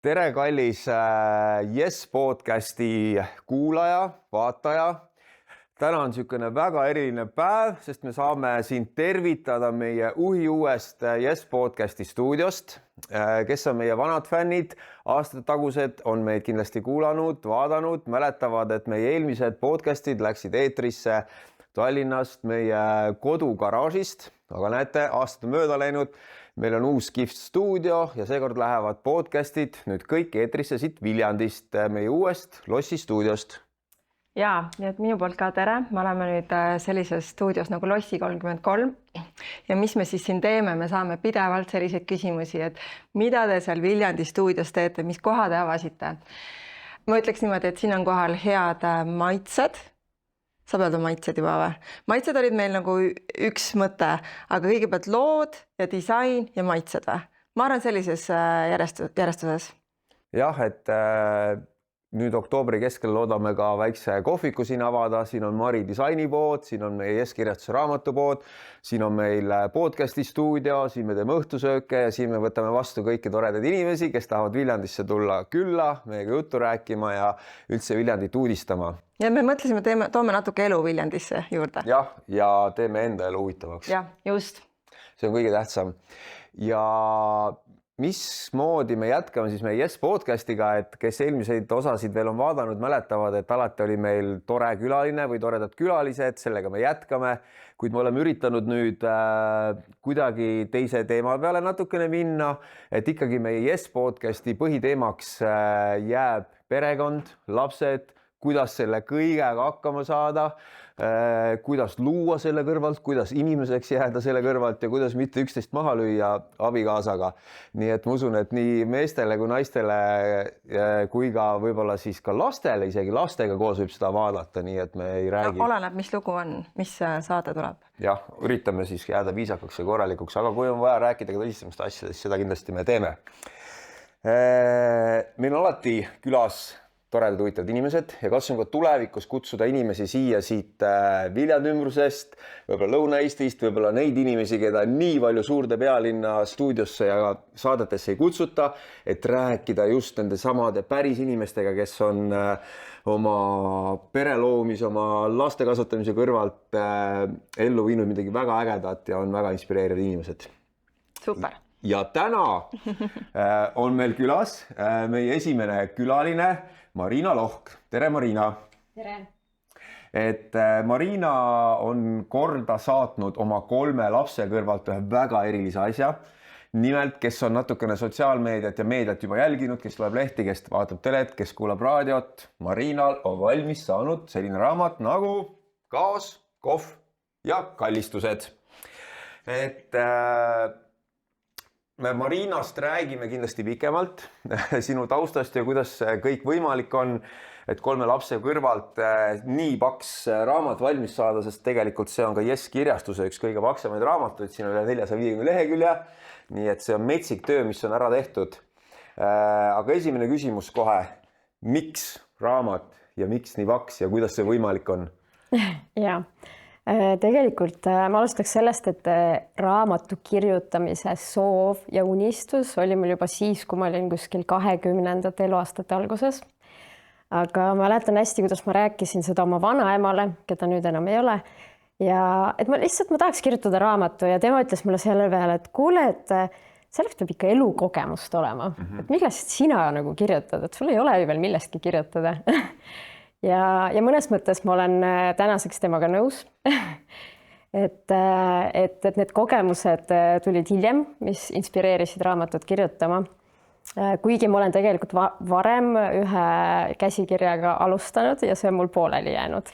Tere, kallis Yes podcasti kuulaja, vaataja. Täna on niisugune väga eriline päev, sest me saame sind tervitada meie uuest Yes podcasti stuudiost. Kes on meie vanad fännid, aastatetagused on meid kindlasti kuulanud, vaadanud, mäletavad, et meie eelmised podcastid läksid eetrisse Tallinnast meie kodugaraažist, aga näete, aastad on mööda läinud. Meil on uus kihvt stuudio ja seekord lähevad podcastid nüüd kõik eetrisse siit Viljandist, meie uuest Lossi stuudiost. Jaa, nii et minu poolt ka tere. Me oleme nüüd sellises stuudios nagu Lossi 33 ja mis me siis siin teeme, me saame pidevalt selliseid küsimusi, et mida te seal Viljandi stuudios teete, mis koha te avasite. Ma ütleks niimoodi, et siin on kohal head maitsed. Saab öelda maitsed juba või? Maitsed olid meil nagu üks mõte, aga kõigepealt lood ja disain ja maitsed või? Ma arvan sellises järjestuses. Jah, et nüüd oktoobri keskel loodame ka väikse kohviku siin avada. Siin on Mari disainipood, siin on meie Yes-kirjastuse raamatupood, siin on meil podcasti stuudio, siin me teeme õhtusööke ja siin me võtame vastu kõiki toredaid inimesi, kes tahavad Viljandisse tulla külla, meiega juttu rääkima ja üldse Viljandit uudistama. Ja me mõtlesime, toome natuke elu Viljandisse juurde. Jah, ja teeme enda elu huvitavaks. Jah, just. See on kõige tähtsam. Ja mismoodi me jätkame siis meie Yes podcastiga, et kes eelmiseid osasid veel on vaadanud, mäletavad, et alati oli meil tore külaline või toredad külalised, sellega me jätkame, kuid me oleme üritanud nüüd kuidagi teise teema peale natukene minna, et ikkagi meie Yes podcasti põhiteemaks jääb perekond, lapsed, kuidas selle kõigega hakkama saada, kuidas luua selle kõrvalt, kuidas inimeseks jääda selle kõrvalt ja kuidas mitte üksteist maha lüüa abikaasaga. Nii et ma usun, et nii meestele kui naistele kui ka võib-olla siis ka lastele, isegi lastega koos võib seda vaadata, nii et me ei räägi. Oleneb, mis lugu on, mis saade tuleb. Jah, üritame siis jääda viisakaks ja korralikuks, aga kui on vaja rääkida ka tõsisemast asjadest, seda kindlasti me teeme. Meil on alati külas toredad huvitavad inimesed ja katsun ka tulevikus kutsuda inimesi siia siit Viljandi ümbrusest, võib-olla Lõuna-Eestist, võib-olla neid inimesi, keda nii palju suurde pealinna stuudiosse ja saadetesse ei kutsuta, et rääkida just nende samade päris inimestega, kes on oma pere loomise, oma laste kasvatamise kõrvalt ellu viinud midagi väga ägedat ja on väga inspireerivad inimesed. Super. Ja täna on meil külas meie esimene külaline, Marina Lohk. Tere, Marina! Tere! Et Marina on korda saatnud oma 3 lapse kõrvalt ühe väga erilise asja. Nimelt, kes on natukene sotsiaalmeediat ja meediat juba jälginud, kes loeb lehti, kes vaatab telet, kes kuulab raadiot. Marinal on valmis saanud selline raamat nagu Kaos, kohv ja kallistused. Et me Marinast räägime kindlasti pikemalt, sinu taustast ja kuidas kõik võimalik on, et 3 lapse kõrvalt nii paks raamat valmis saada, sest tegelikult see on ka Yes-kirjastuse üks kõige paksemaid raamatuid, siin on üle 450 lehekülje, nii et see on metsik töö, mis on ära tehtud. Aga esimene küsimus kohe, miks raamat ja miks nii paks ja kuidas see võimalik on? Ja. Tegelikult ma alustaks sellest, et raamatu kirjutamise soov ja unistus oli mul juba siis, kui ma olin kuskil 20. eluaastate alguses. Aga ma mäletan hästi, kuidas ma rääkisin seda oma vanaemale, keda nüüd enam ei ole. Ja et ma tahaks kirjutada raamatu ja tema ütles mulle selle peale, et kuule, et selleks peab ikka elukogemust olema. Et millest sina nagu kirjutad, et sul ei ole ju veel millestki kirjutada. Ja mõnes mõttes ma olen tänaseks temaga nõus, et need kogemused tulid hiljem, mis inspireerisid raamatut kirjutama. Kuigi ma olen tegelikult varem ühe käsikirjaga alustanud ja see on mul pooleli jäänud.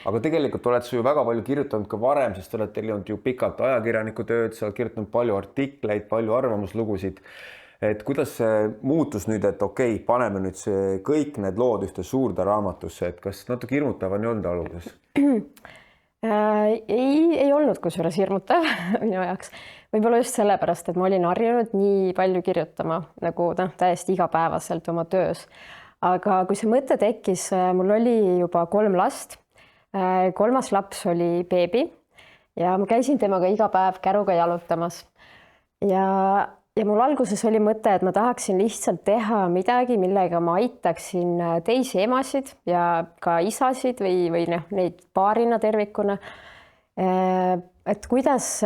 Aga tegelikult oled sa ju väga palju kirjutanud ka varem, sest oled teinud ju pikalt ajakirjaniku tööd, sa oled kirjutanud palju artikleid, palju arvamuslugusid. Et kuidas see muutus nüüd, et okei, paneme nüüd kõik need lood ühte suurde raamatusse, et kas natuke hirmutav on olnud alguses? Ei olnud kusjuures hirmutav minu jaoks. Võib-olla just sellepärast, et ma olin harjunud nii palju kirjutama nagu täiesti igapäevaselt oma töös. Aga kui see mõte tekkis, mul oli juba 3 last. 3. laps oli beebi ja ma käisin temaga iga päev käruga jalutamas. Ja ja mul alguses oli mõte, et ma tahaksin lihtsalt teha midagi, millega ma aitaksin teisi emasid ja ka isasid või noh, neid paarina tervikuna. Et kuidas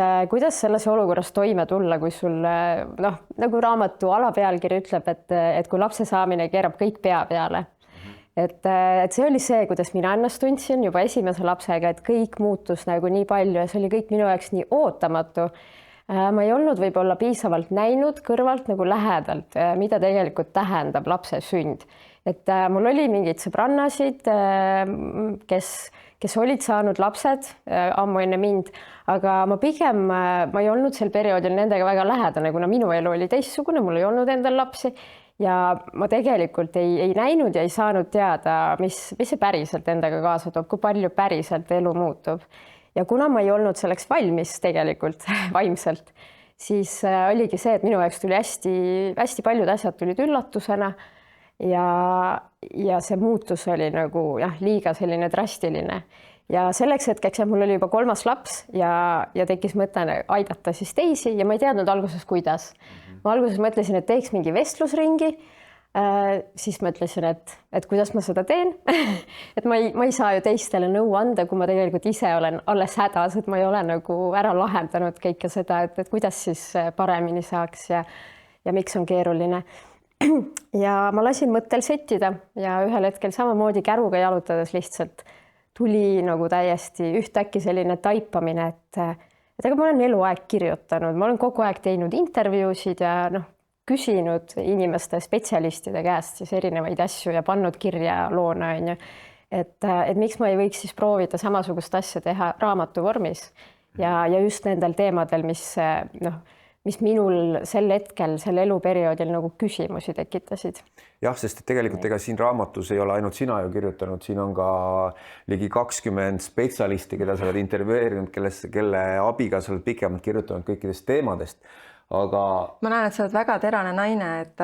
selles olukorras toime tulla, kui sul noh, nagu raamatu alapealkiri ütleb, et kui lapse saamine keerab kõik pea peale. Et see oli see, kuidas mina ennast tundsin juba esimese lapsega, et kõik muutus nagu nii palju ja see oli kõik minu jaoks nii ootamatu. Ma ei olnud võib-olla piisavalt näinud kõrvalt nagu lähedalt, mida tegelikult tähendab lapse sünd. Et mul oli mingid sõbrannasid, kes olid saanud lapsed ammu enne mind, aga ma ei olnud sel perioodil nendega väga lähedane, kuna minu elu oli teistsugune, mul ei olnud endal lapsi ja ma tegelikult ei näinud ja ei saanud teada, mis see päriselt endaga kaasa toob, kui palju päriselt elu muutub. Ja kuna ma ei olnud selleks valmis tegelikult vaimselt, siis oligi see, et minu jaoks tuli hästi paljud asjad tulid üllatusena ja see muutus oli nagu liiga selline drastiline. Ja selleks hetkeks mul oli juba 3. laps ja tekkis mõte aidata siis teisi ja ma ei teadnud alguses, kuidas. Ma alguses mõtlesin, et teeks mingi vestlusringi, siis mõtlesin, et kuidas ma seda teen. Et ma ei saa ju teistele nõu anda, kui ma tegelikult ise olen alles hädas, et ma ei ole nagu ära lahendanud kõike seda, et kuidas siis paremini saaks ja miks on keeruline. Ja ma lasin mõttel settida ja ühel hetkel samamoodi käruga jalutades lihtsalt tuli nagu täiesti ühtäkki selline taipamine, et ega ma olen eluaeg kirjutanud, ma olen kogu aeg teinud intervjuusid ja küsinud inimeste spetsialistide käest siis erinevaid asju ja pannud kirja loona, on ju. Et miks ma ei võiks siis proovida samasugust asja teha raamatu vormis ja just nendel teemadel, mis minul sel hetkel, sel eluperioodil nagu küsimusi tekitasid. Jah, sest tegelikult ega siin raamatus ei ole ainult sina ju kirjutanud, siin on ka ligi 20 spetsialisti, keda sa oled intervjueerinud, kelle abiga sa oled pikemalt kirjutanud kõikidest teemadest. Aga ma näen, et sa oled väga terane naine, et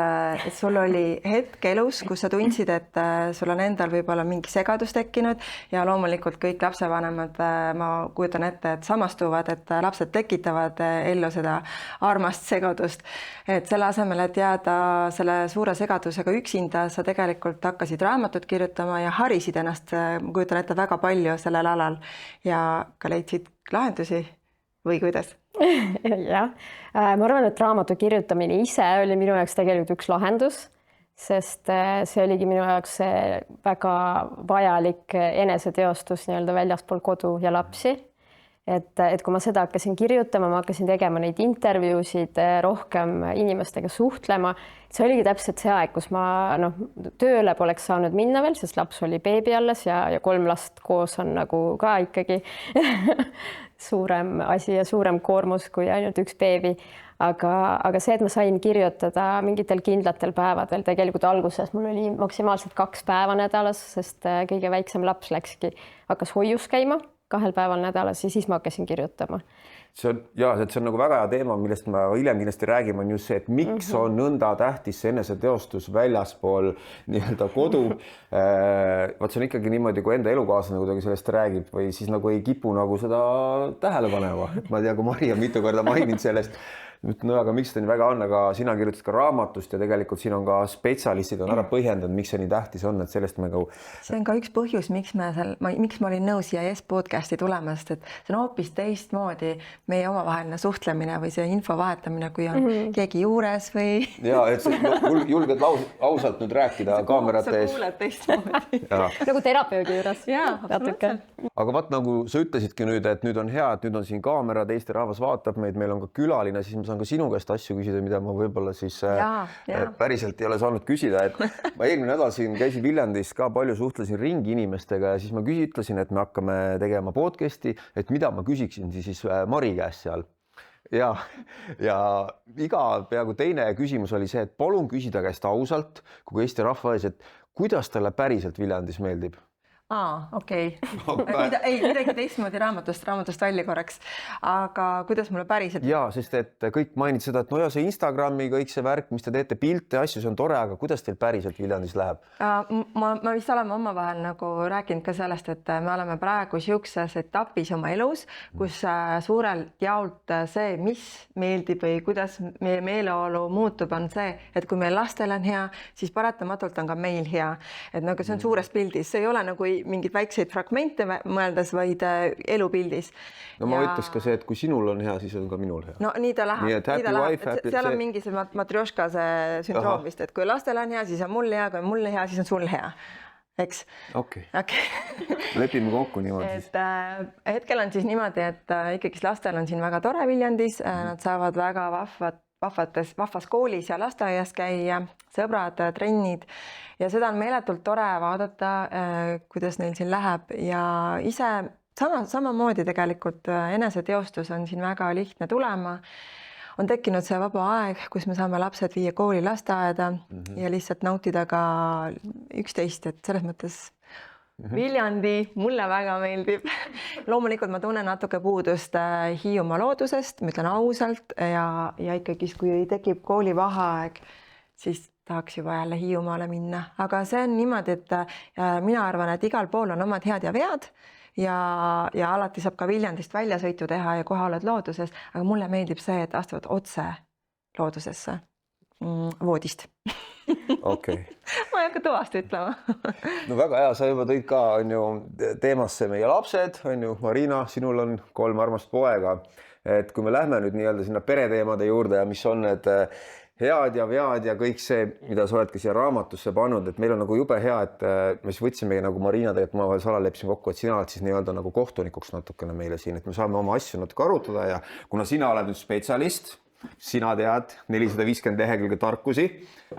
sul oli hetk elus, kus sa tundsid, et sul on endal võib-olla mingi segadus tekkinud ja loomulikult kõik lapsevanemad, ma kujutan ette, et samastuvad, et lapsed tekitavad ellu seda armast segadust. Et selle asemel, et jääda selle suure segadusega üksinda, sa tegelikult hakkasid raamatut kirjutama ja harisid ennast, ma kujutan ette, väga palju sellel alal ja ka leidsid lahendusi või kuidas? Jah, ma arvan, et raamatu kirjutamine ise oli minu jaoks tegelikult üks lahendus, sest see oligi minu jaoks väga vajalik eneseteostus nii-öelda väljaspool kodu ja lapsi. Et kui ma seda hakkasin kirjutama, ma hakkasin tegema neid intervjuusid, rohkem inimestega suhtlema. See oligi täpselt see aeg, kus ma tööle poleks saanud minna veel, sest laps oli beebi alles ja 3 last koos on nagu ka ikkagi suurem asi ja suurem koormus kui ainult üks beebi. Aga see, et ma sain kirjutada mingitel kindlatel päevadel, tegelikult alguses mul oli maksimaalselt 2 päeva nädalas, sest kõige väiksem laps hakkas hoius käima 2 päeval nädalas ja siis ma hakkasin kirjutama. See on nagu väga hea teema, millest ma hiljem kindlasti räägime, on just see, et miks on nõnda tähtis see eneseteostus väljaspool nii-öelda kodu. Vaat see on ikkagi niimoodi, kui enda elukaaslane kuidagi sellest räägib või siis nagu ei kipu nagu seda tähele panema. Ma ei tea, kui Mari on mitu korda maininud sellest. Aga miks seda nii väga on, aga sina kirjutasid ka raamatust ja tegelikult siin on ka spetsialistid on ära põhjendanud, miks see nii tähtis on, et sellest me See on ka üks põhjus, miks ma olin nõus siia podcasti tulemast, et see on hoopis teistmoodi meie omavaheline suhtlemine või see info vahetamine, kui on keegi juures või... Ja, et julged ausalt nüüd rääkida kaamerate ees. Sa kuuled teistmoodi. Nagu terapeudi juures. Aga vaat nagu sa ütlesidki nüüd, et nüüd on hea, et nüüd on siin kaamerad, Eesti rahvas vaatab meid, meil on ka külaline, siis saan ka sinu käest asju küsida, mida ma võib-olla siis päriselt ei ole saanud küsida. Et ma eelmine nädal siin käisin Viljandis ka palju suhtlesin ringi inimestega ja siis ma ütlesin, et me hakkame tegema podcasti, et mida ma küsiksin siis Mari käest seal. Ja iga peaaegu teine küsimus oli see, et palun küsida käest ausalt, kui Eesti rahva ees, et kuidas talle päriselt Viljandis meeldib? Okei. Ei, midagi teistmoodi raamatust välja korraks. Aga kuidas mulle päriselt? Jaa, sest et kõik mainid seda, et no ja see Instagrami kõik see värk, mis te teete pilte, asju, see on tore, aga kuidas teil päriselt Viljandis läheb? Ma vist oleme omavahel nagu rääkinud ka sellest, et me oleme praegu siukses etapis oma elus, kus suurelt jaolt see, mis meeldib või kuidas meie meeleolu muutub, on see, et kui meil lastel on hea, siis paratamatult on ka meil hea. Et nagu see on suures pildis, see ei ole nagu mingeid väikseid fragmente mõeldes, vaid elupildis. No ma ütleks ka see, et kui sinul on hea, siis on ka minul hea. No nii ta läheb. Nii et happy wife, happy... Seal on mingi see matrjoška see sündroom vist, et kui lastel on hea, siis on mul hea, kui on mul hea, siis on sul hea. Eks? Okei. Lepime kokku niimoodi. Hetkel on siis niimoodi, et ikkagi lastel on siin väga tore Viljandis, nad saavad väga vahvas koolis ja lasteaias käia, sõbrad, trennid ja seda on meeletult tore vaadata, kuidas neil siin läheb ja ise samamoodi tegelikult eneseteostus on siin väga lihtne tulema. On tekkinud see vaba aeg, kus me saame lapsed viia kooli lasteaeda ja lihtsalt nautida ka üksteist, et selles mõttes Viljandi mulle väga meeldib. Loomulikult ma tunnen natuke puudust Hiiumaa loodusest, ma ütlen ausalt ja ikkagi, kui tekib kooli vaheaeg, siis tahaks juba jälle Hiiumaale minna. Aga see on niimoodi, et mina arvan, et igal pool on omad head ja vead ja alati saab ka Viljandist väljasõitu teha ja kohe oled looduses, aga mulle meeldib see, et astuvad otse loodusesse voodist. Okei. Ma ei hakka tuvasti ütlema. No väga hea, sa juba tõid ka on ju teemasse meie lapsed, on ju, Marina, sinul on 3 armast poega. Et kui me lähme nüüd nii-öelda sinna pereteemade juurde ja mis on need head ja vead ja kõik see, mida sa oled ka siia raamatusse pannud, et meil on nagu jube hea, et me siis võtsimegi nagu Marina tegelikult omavahel salaleppisime kokku, et sina oled siis nii-öelda nagu kohtunikuks natukene meile siin, et me saame oma asju natuke arutada ja kuna sina oled nüüd spetsialist, sina tead 450 lehekülge tarkusi,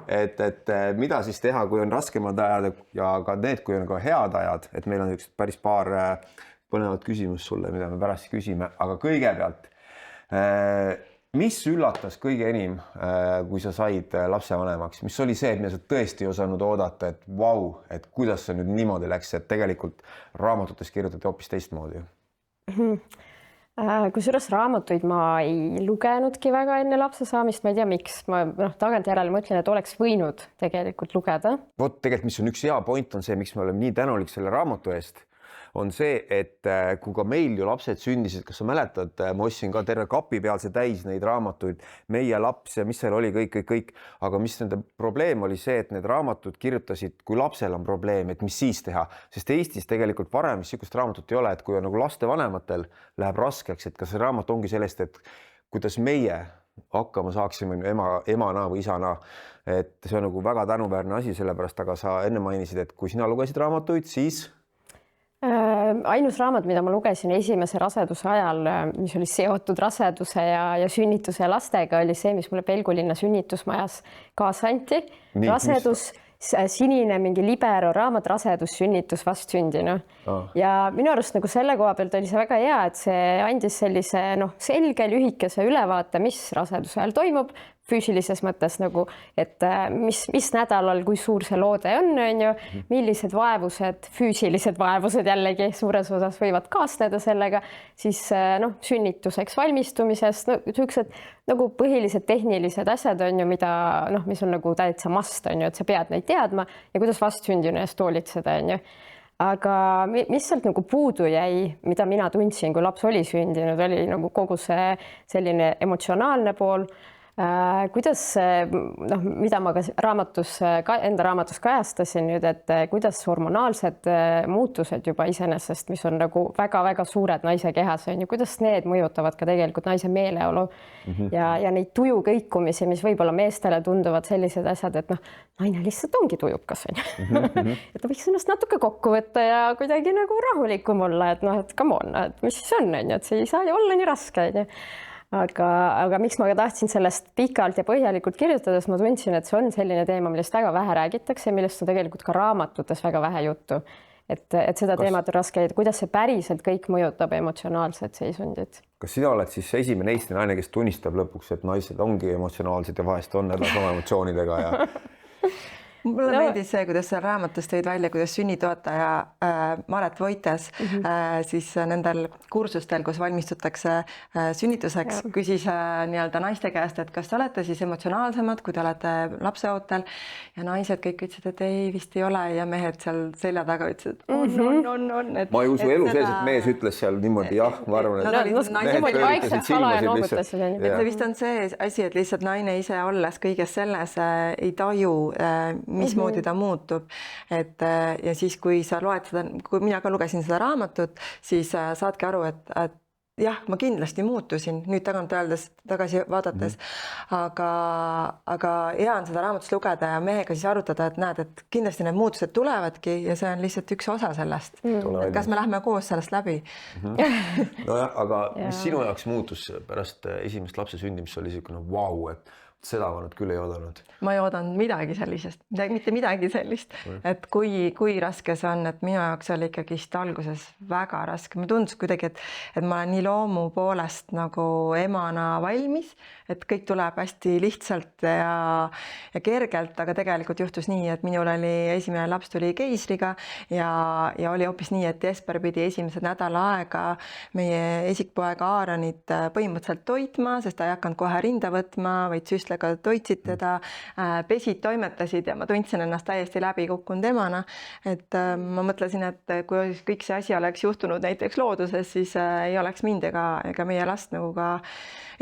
et mida siis teha, kui on raskemad ajad ja ka need, kui on ka head ajad, et meil on üks päris paar põnevat küsimust sulle, mida me pärast küsime, aga kõigepealt, mis üllatas kõige enim, kui sa said lapsevanemaks, mis oli see, et mida sa tõesti ei osanud oodata, et vau, et kuidas see nüüd niimoodi läks, et tegelikult raamatutes kirjutati hoopis teistmoodi? Kusjuures raamatuid ma ei lugenudki väga enne lapse saamist, ma ei tea, miks. Ma tagantjärele mõtlen, et oleks võinud tegelikult lugeda. Vot tegelikult, mis on üks hea point, on see, miks me oleme nii tänulik selle raamatu eest, on see, et kui ka meil ju lapsed sündisid, kas sa mäletad, ma ostsin ka terve kapi peal see täis neid raamatuid, meie laps ja mis seal oli kõik, aga mis nende probleem oli see, et need raamatud kirjutasid, kui lapsel on probleem, et mis siis teha, sest Eestis tegelikult varem sihukest raamatut ei ole, et kui on nagu lastevanematel läheb raskeks, et kas see raamat ongi sellest, et kuidas meie hakkama saaksime emana või isana, et see on nagu väga tänuväärne asi sellepärast, aga sa enne mainisid, et kui sina lugesid raamatuid, siis ainus raamat, mida ma lugesin esimese raseduse ajal, mis oli seotud raseduse ja sünnituse ja lastega, oli see, mis mulle Pelgulinna sünnitusmajas kaasa anti. Rasedus, sinine mingi libero raamat, rasedus, sünnitus, vastsündinu. Ja minu arust nagu selle koha pealt oli see väga hea, et see andis sellise selge lühikese ülevaate, mis raseduse ajal toimub, füüsilises mõttes nagu, et mis nädalal, kui suur see loode on ju, millised vaevused, füüsilised vaevused jällegi suures osas võivad kaasneda sellega, siis sünnituseks valmistumisest, niisugused nagu põhilised tehnilised asjad on ju, mida mis on nagu täitsa must on ju, et sa pead neid teadma ja kuidas vastsündinu eest hoolitseda on ju. Aga mis sealt nagu puudu jäi, mida mina tundsin, kui laps oli sündinud, oli nagu kogu see selline emotsionaalne pool, kuidas, mida ma ka enda raamatus kajastasin nüüd, et kuidas hormonaalsed muutused juba iseenesest, mis on nagu väga-väga suured naise kehas, on ju, kuidas need mõjutavad ka tegelikult naise meeleolu ja neid tuju kõikumisi, mis võib-olla meestele tunduvad sellised asjad, et naine lihtsalt ongi tujukas, on ju. Et ta võiks ennast natuke kokku võtta ja kuidagi nagu rahulikum olla, et come on, et mis siis on, et see ei saa ju olla nii raske, on ju. Aga miks ma ka tahtsin sellest pikalt ja põhjalikult kirjutades, ma tundsin, et see on selline teema, millest väga vähe räägitakse, millest on tegelikult ka raamatutes väga vähe juttu. Et seda teemat on raske, et kuidas see päriselt kõik mõjutab emotsionaalset seisundit. Kas sina oled siis esimene Eesti naine, kes tunnistab lõpuks, et naised ongi emotsionaalsed ja vahest on hädas oma emotsioonidega ja... mulle meeldis see, kuidas seal raamatus tõid välja, kuidas sünnitoetaja Maret Voites siis nendel kursustel, kus valmistutakse sünnituseks, küsis nii-öelda naiste käest, et kas te olete siis emotsionaalsemad, kui te olete lapseootel ja naised kõik ütlesid, et ei, vist ei ole ja mehed seal selja taga ütlesid, on. Ma ei usu elu sees, et mees ütles seal niimoodi jah, ma arvan, et see vist on see asi, et lihtsalt naine ise olles kõiges selles ei taju, mismoodi ta muutub. Et ja siis, kui sa loed seda, kui mina ka lugesin seda raamatut, siis saadki aru, et jah, ma kindlasti muutusin nüüd tagasi vaadates, aga hea on seda raamatust lugeda ja mehega siis arutada, et näed, et kindlasti need muutused tulevadki ja see on lihtsalt üks osa sellest. Kas me lähme koos sellest läbi? Nojah, aga mis sinu jaoks muutus pärast esimest lapse sündimist oli niisugune vau, et seda ma nüüd küll ei oodanud. Ma ei oodanud midagi sellisest, mitte midagi sellist, et kui raske see on, et minu jaoks oli ikkagi alguses väga raske. Ma tundus kuidagi, et ma olen nii loomu poolest nagu emana valmis, et kõik tuleb hästi lihtsalt ja kergelt, aga tegelikult juhtus nii, et minul oli esimene laps tuli keisriga ja oli hoopis nii, et Jesper pidi esimesed nädala aega meie esikpoeg Aaronit põhimõtteliselt toitma, sest ta ei hakanud kohe rinda võtma, vaid süstlega toitsid teda, pesid, toimetasid ja ma tundsin ennast täiesti läbi kukkunud emana. Et ma mõtlesin, et kui kõik see asi oleks juhtunud näiteks looduses, siis ei oleks mind ega meie last nagu ka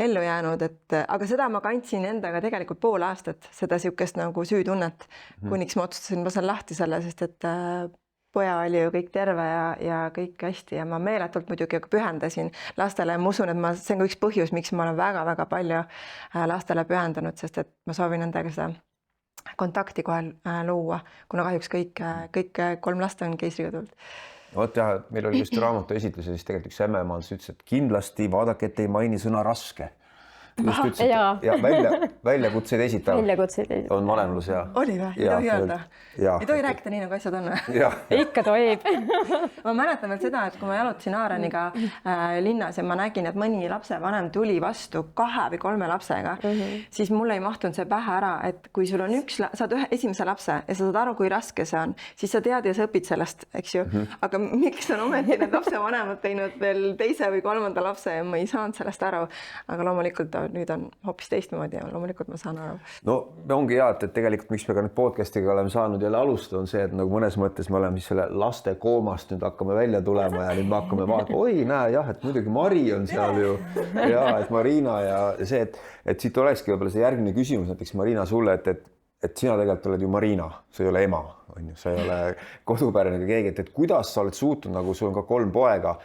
ellu jäänud, aga seda ma kandsin endaga tegelikult pool aastat, seda niisugust nagu süütunnet, kuniks ma otsustasin, ma saan lahti selle, sest et poja oli ju kõik terve ja kõik hästi ja ma meeletult muidugi pühendasin lastele ja ma usun, et see on üks põhjus, miks ma olen väga-väga palju lastele pühendunud, sest et ma soovin nendega seda kontakti kohe luua, kuna kahjuks kõik 3 last on keisriga tulnud. Vot jah, meil oli just raamatu esitlus ja siis tegelikult üks emmemaal ütles, et kindlasti vaadake, et ei maini sõna raske. Just ütles, ja väljakutseid esitav on vanemlus ja... Oli või? Ei tohi öelda? Ei tohi rääkida nii, nagu asjad on? Ikka tohib. Ma mäletan veel seda, et kui ma jalutasin Aaroniga linnas ja ma nägin, et mõni lapsevanem tuli vastu 2 või 3 lapsega, siis mulle ei mahtunud see pähe ära, et kui sul on saad esimese lapse ja sa saad aru, kui raske see on, siis sa tead ja sa õpid sellest, eks ju. Aga miks on ometi need lapsevanemad teinud veel 2. või 3. lapse ja ma ei saanud sellest aru, aga loomulikult nüüd on hoopis teistmoodi ja loomulikult ma saan aru. No ongi hea, et tegelikult miks me ka nüüd podcastiga oleme saanud jälle alustada, on see, et nagu mõnes mõttes me oleme selle laste koomast nüüd hakkame välja tulema ja nüüd me hakkame vaatama, oi näe jah, et muidugi Mari on seal ju ja et Marina ja see, et siit olekski võib-olla see järgmine küsimus näiteks Marina sulle, et sina tegelikult oled ju Marina, sa ei ole ema, on ju, sa ei ole kodupärane keegi, et kuidas sa oled suutnud, nagu sul on ka 3 poega,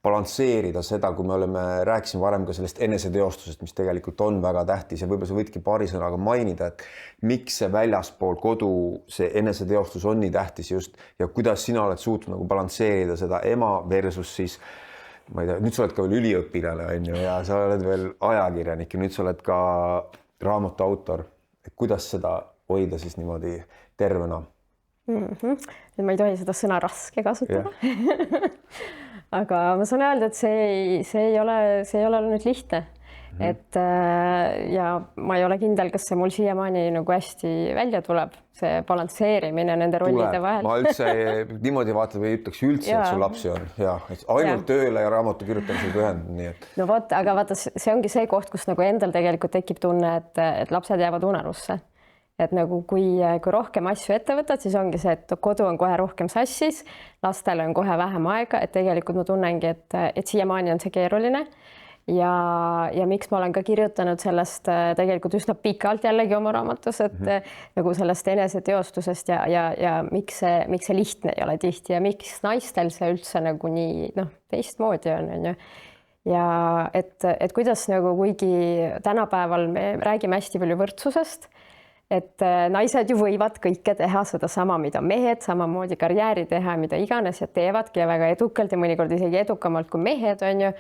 balansseerida seda, kui me rääkisime varem ka sellest eneseteostusest, mis tegelikult on väga tähtis ja võib-olla sa võidki paari sõnaga mainida, et miks see väljaspool kodu, see eneseteostus on nii tähtis just ja kuidas sina oled suutnud nagu balansseerida seda ema versus siis, ma ei tea, nüüd sa oled ka veel üliõpilane on ju, ja sa oled veel ajakirjanik ja nüüd sa oled ka raamatu autor, et kuidas seda hoida siis niimoodi tervena? Nüüd ma ei tohi seda sõna raske kasutada. Aga ma saan öelda, et see ei ole nüüd lihtne. Et ja ma ei ole kindel, kas see mul siiamaani nagu hästi välja tuleb, see balansseerimine nende rollide vahel. Ma üldse niimoodi vaatad või ütleks üldse, et sul lapsi on. Ainult tööle ja raamatu kirjutamisel pühendud. Nii et... No vot, aga vaata, see ongi see koht, kus nagu endal tegelikult tekib tunne, et lapsed jäävad unarusse. Et nagu kui rohkem asju ette võtad, siis ongi see, et kodu on kohe rohkem sassis, lastele on kohe vähem aega, et tegelikult ma tunnengi, et siiamaani on see keeruline ja miks ma olen ka kirjutanud sellest tegelikult üsna pikalt jällegi oma raamatus, et nagu sellest eneseteostusest ja miks see lihtne ei ole tihti ja miks naistel see üldse nagu nii teistmoodi on ju. Ja et kuidas nagu kuigi tänapäeval me räägime hästi palju võrdsusest, et naised ju võivad kõike teha sedasama, mida mehed, samamoodi karjääri teha, mida iganes ja teevadki ja väga edukalt ja mõnikord isegi edukamalt kui mehed on ju,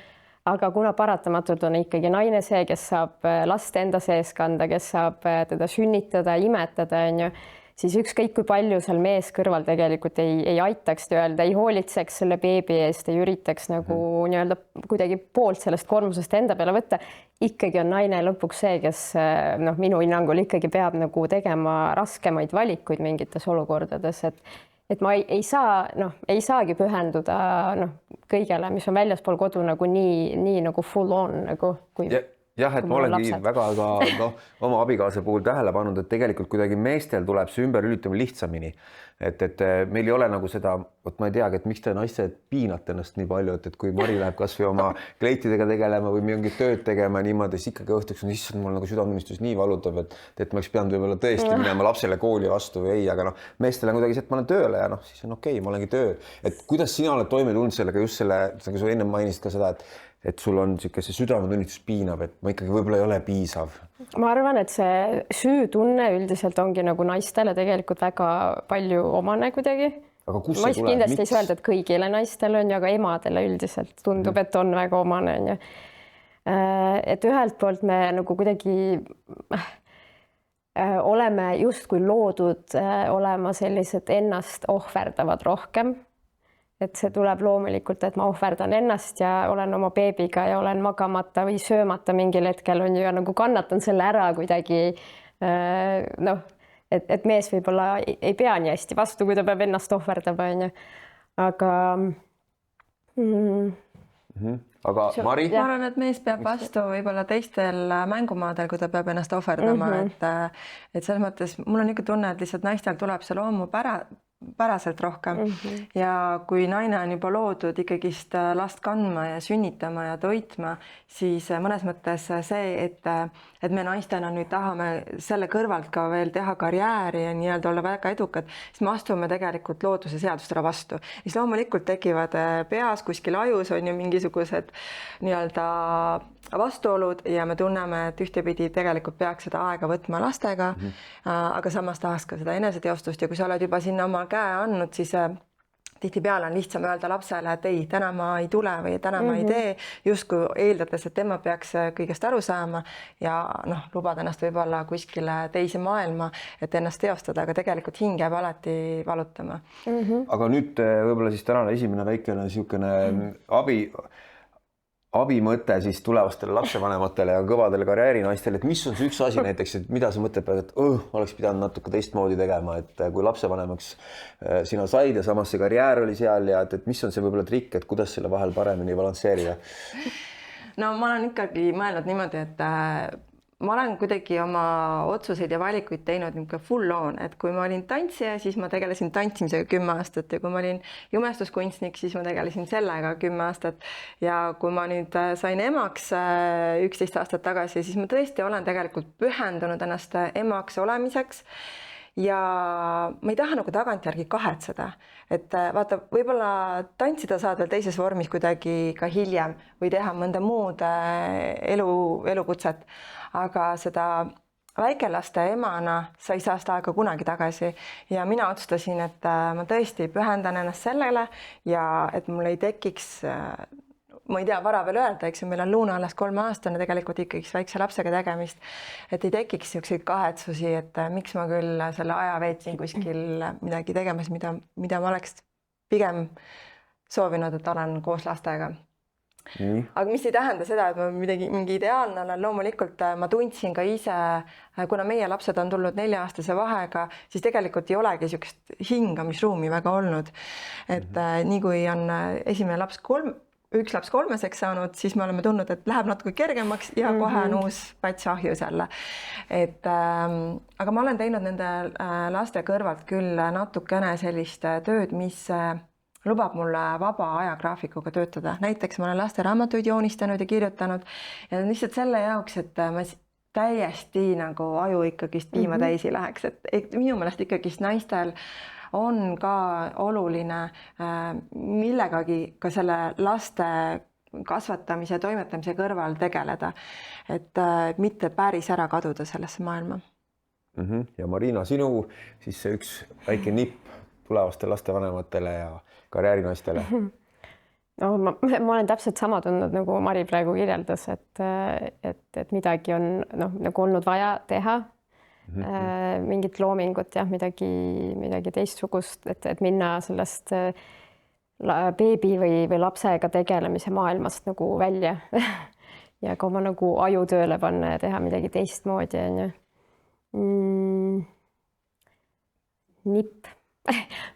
aga kuna paratamatult on ikkagi naine see, kes saab last enda sees kanda, kes saab teda sünnitada, imetada on ju, siis ükskõik kui palju seal mees kõrval tegelikult ei aitaks nii-öelda, ei hoolitseks selle beebi eest, ei üritaks nagu nii-öelda kuidagi poolt sellest koormusest enda peale võtta, ikkagi on naine lõpuks see, kes noh, minu hinnangul ikkagi peab nagu tegema raskemaid valikuid mingites olukordades, et ma ei saa, noh, ei saagi pühenduda noh, kõigele, mis on väljaspool kodu nagu nii nagu full on nagu kui jah, et ma olengi väga ka oma abikaasa puhul tähele pannud, et tegelikult kuidagi meestel tuleb see ümberlülitamine lihtsamini. Et meil ei ole nagu seda, vot ma ei teagi, et miks te naised piinate ennast nii palju, et kui Mari läheb kas või oma kleitidega tegelema või mingit tööd tegema niimoodi, siis ikkagi õhtuks on issand, mul nagu südametunnistus nii valutav, et ma oleks pidanud võib-olla tõesti minema lapsele kooli vastu või ei, aga noh, meestel on kuidagi see, et ma olen tööle ja noh, siis on okei, ma olengi tööl. Et kuidas sina oled toime tulnud sellega just selle, nagu sa enne mainisid ka seda, et sul on niisugune see südametunnistus piinab, et ma ikkagi võib-olla ei ole piisav. Ma arvan, et see süütunne üldiselt ongi nagu naistele tegelikult väga palju omane kuidagi. Aga kus ma see tuleb? Kindlasti ei saa öelda, et kõigile naistele on ja ka emadele üldiselt tundub, et on väga omane. On ju. Et ühelt poolt me nagu kuidagi oleme justkui loodud olema sellised ennast ohverdavad rohkem. Et see tuleb loomulikult, et ma ohverdan ennast ja olen oma beebiga ja olen magamata või söömata mingil hetkel on ju ja nagu kannatan selle ära kuidagi noh, et mees võib-olla ei pea nii hästi vastu, kui ta peab ennast ohverdama, on ju. Aga Aga Mari? Ma arvan, et mees peab vastu võib-olla teistel mängumaadel, kui ta peab ennast ohverdama, et selles mõttes mul on niisugune tunne, et lihtsalt naistel tuleb see loomupäraselt rohkem ja kui naine on juba loodud ikkagist last kandma ja sünnitama ja toitma, siis mõnes mõttes see, et me naistena nüüd tahame selle kõrvalt ka veel teha karjääri ja nii-öelda olla väga edukad, siis me astume tegelikult looduse seadustele vastu. Siis loomulikult tekivad peas kuskil ajus on ju mingisugused nii-öelda vastuolud ja me tunneme, et ühtepidi tegelikult peaks seda aega võtma lastega, aga samas tahaks ka seda eneseteostust ja kui sa oled juba sinna oma käe andnud, siis tihtipeale on lihtsam öelda lapsele, et ei, täna ma ei tule või täna ma ei tee, justkui eeldades, et tema peaks kõigest aru saama ja noh, lubada ennast võib-olla kuskile teise maailma, et ennast teostada, aga tegelikult hing jääb alati valutama. Aga nüüd võib-olla siis tänane esimene väikene niisugune abimõte siis tulevastele lapsevanematele ja kõvadele karjäärinaistele, et mis on see üks asi näiteks, et mida sa mõtled, et oleks pidanud natuke teistmoodi tegema, et kui lapsevanemaks sina said ja samas see karjäär oli seal ja et mis on see võib-olla trikk, et kuidas selle vahel paremini balansseerida? No ma olen ikkagi mõelnud niimoodi, et ma olen kuidagi oma otsuseid ja valikuid teinud niisugune full on, et kui ma olin tantsija, siis ma tegelesin tantsimisega 10 aastat ja kui ma olin jumestuskunstnik, siis ma tegelesin sellega 10 aastat ja kui ma nüüd sain emaks 11 aastat tagasi, siis ma tõesti olen tegelikult pühendunud ennast emaks olemiseks ja ma ei taha nagu tagantjärgi kahetseda, et vaata, võib-olla tantsida saad veel teises vormis kuidagi ka hiljem või teha mõnda muud elukutset, aga seda väikelaste emana sa ei saa seda aega kunagi tagasi ja mina otsustasin, et ma tõesti pühendan ennast sellele ja et mul ei tekiks ma ei tea, vara veel öelda, eks ju, meil on Luna alles 3-aastane tegelikult ikkagi väikse lapsega tegemist, et ei tekiks niisuguseid kahetsusi, et miks ma küll selle aja veetsin kuskil midagi tegemas, mida ma oleks pigem soovinud, et olen koos lastega. Aga mis ei tähenda seda, et ma mingi ideaalne olen, loomulikult ma tundsin ka ise, kuna meie lapsed on tulnud 4-aastase vahega, siis tegelikult ei olegi niisugust hingamisruumi väga olnud. Et nii kui on esimene laps üks laps 3-seks saanud, siis me oleme tundnud, et läheb natuke kergemaks ja kohe on uus pats ahjus jälle. Aga ma olen teinud nende laste kõrvalt küll natukene sellist tööd, mis lubab mulle vaba ajagraafikuga töötada. Näiteks ma olen laste raamatuid joonistanud ja kirjutanud ja lihtsalt selle jaoks, et ma täiesti nagu aju ikkagist piima täisi läheks. Et minu meelest ikkagist naistel on ka oluline millegagi ka selle laste kasvatamise ja toimetamise kõrval tegeleda, et mitte päris ära kaduda sellesse maailma. Ja Marina, sinu siis see üks väike nipp tulevaste lastevanematele ja karjäärinaistele? No, ma olen täpselt sama tundnud, nagu Mari praegu kirjeldas, et midagi on nagu olnud vaja teha. mingit loomingut, jah, midagi teistsugust, et minna sellest beebi või lapsega tegelemise maailmast nagu välja ja ka oma nagu aju tööle panna ja teha midagi teistmoodi, on ju. Nipp.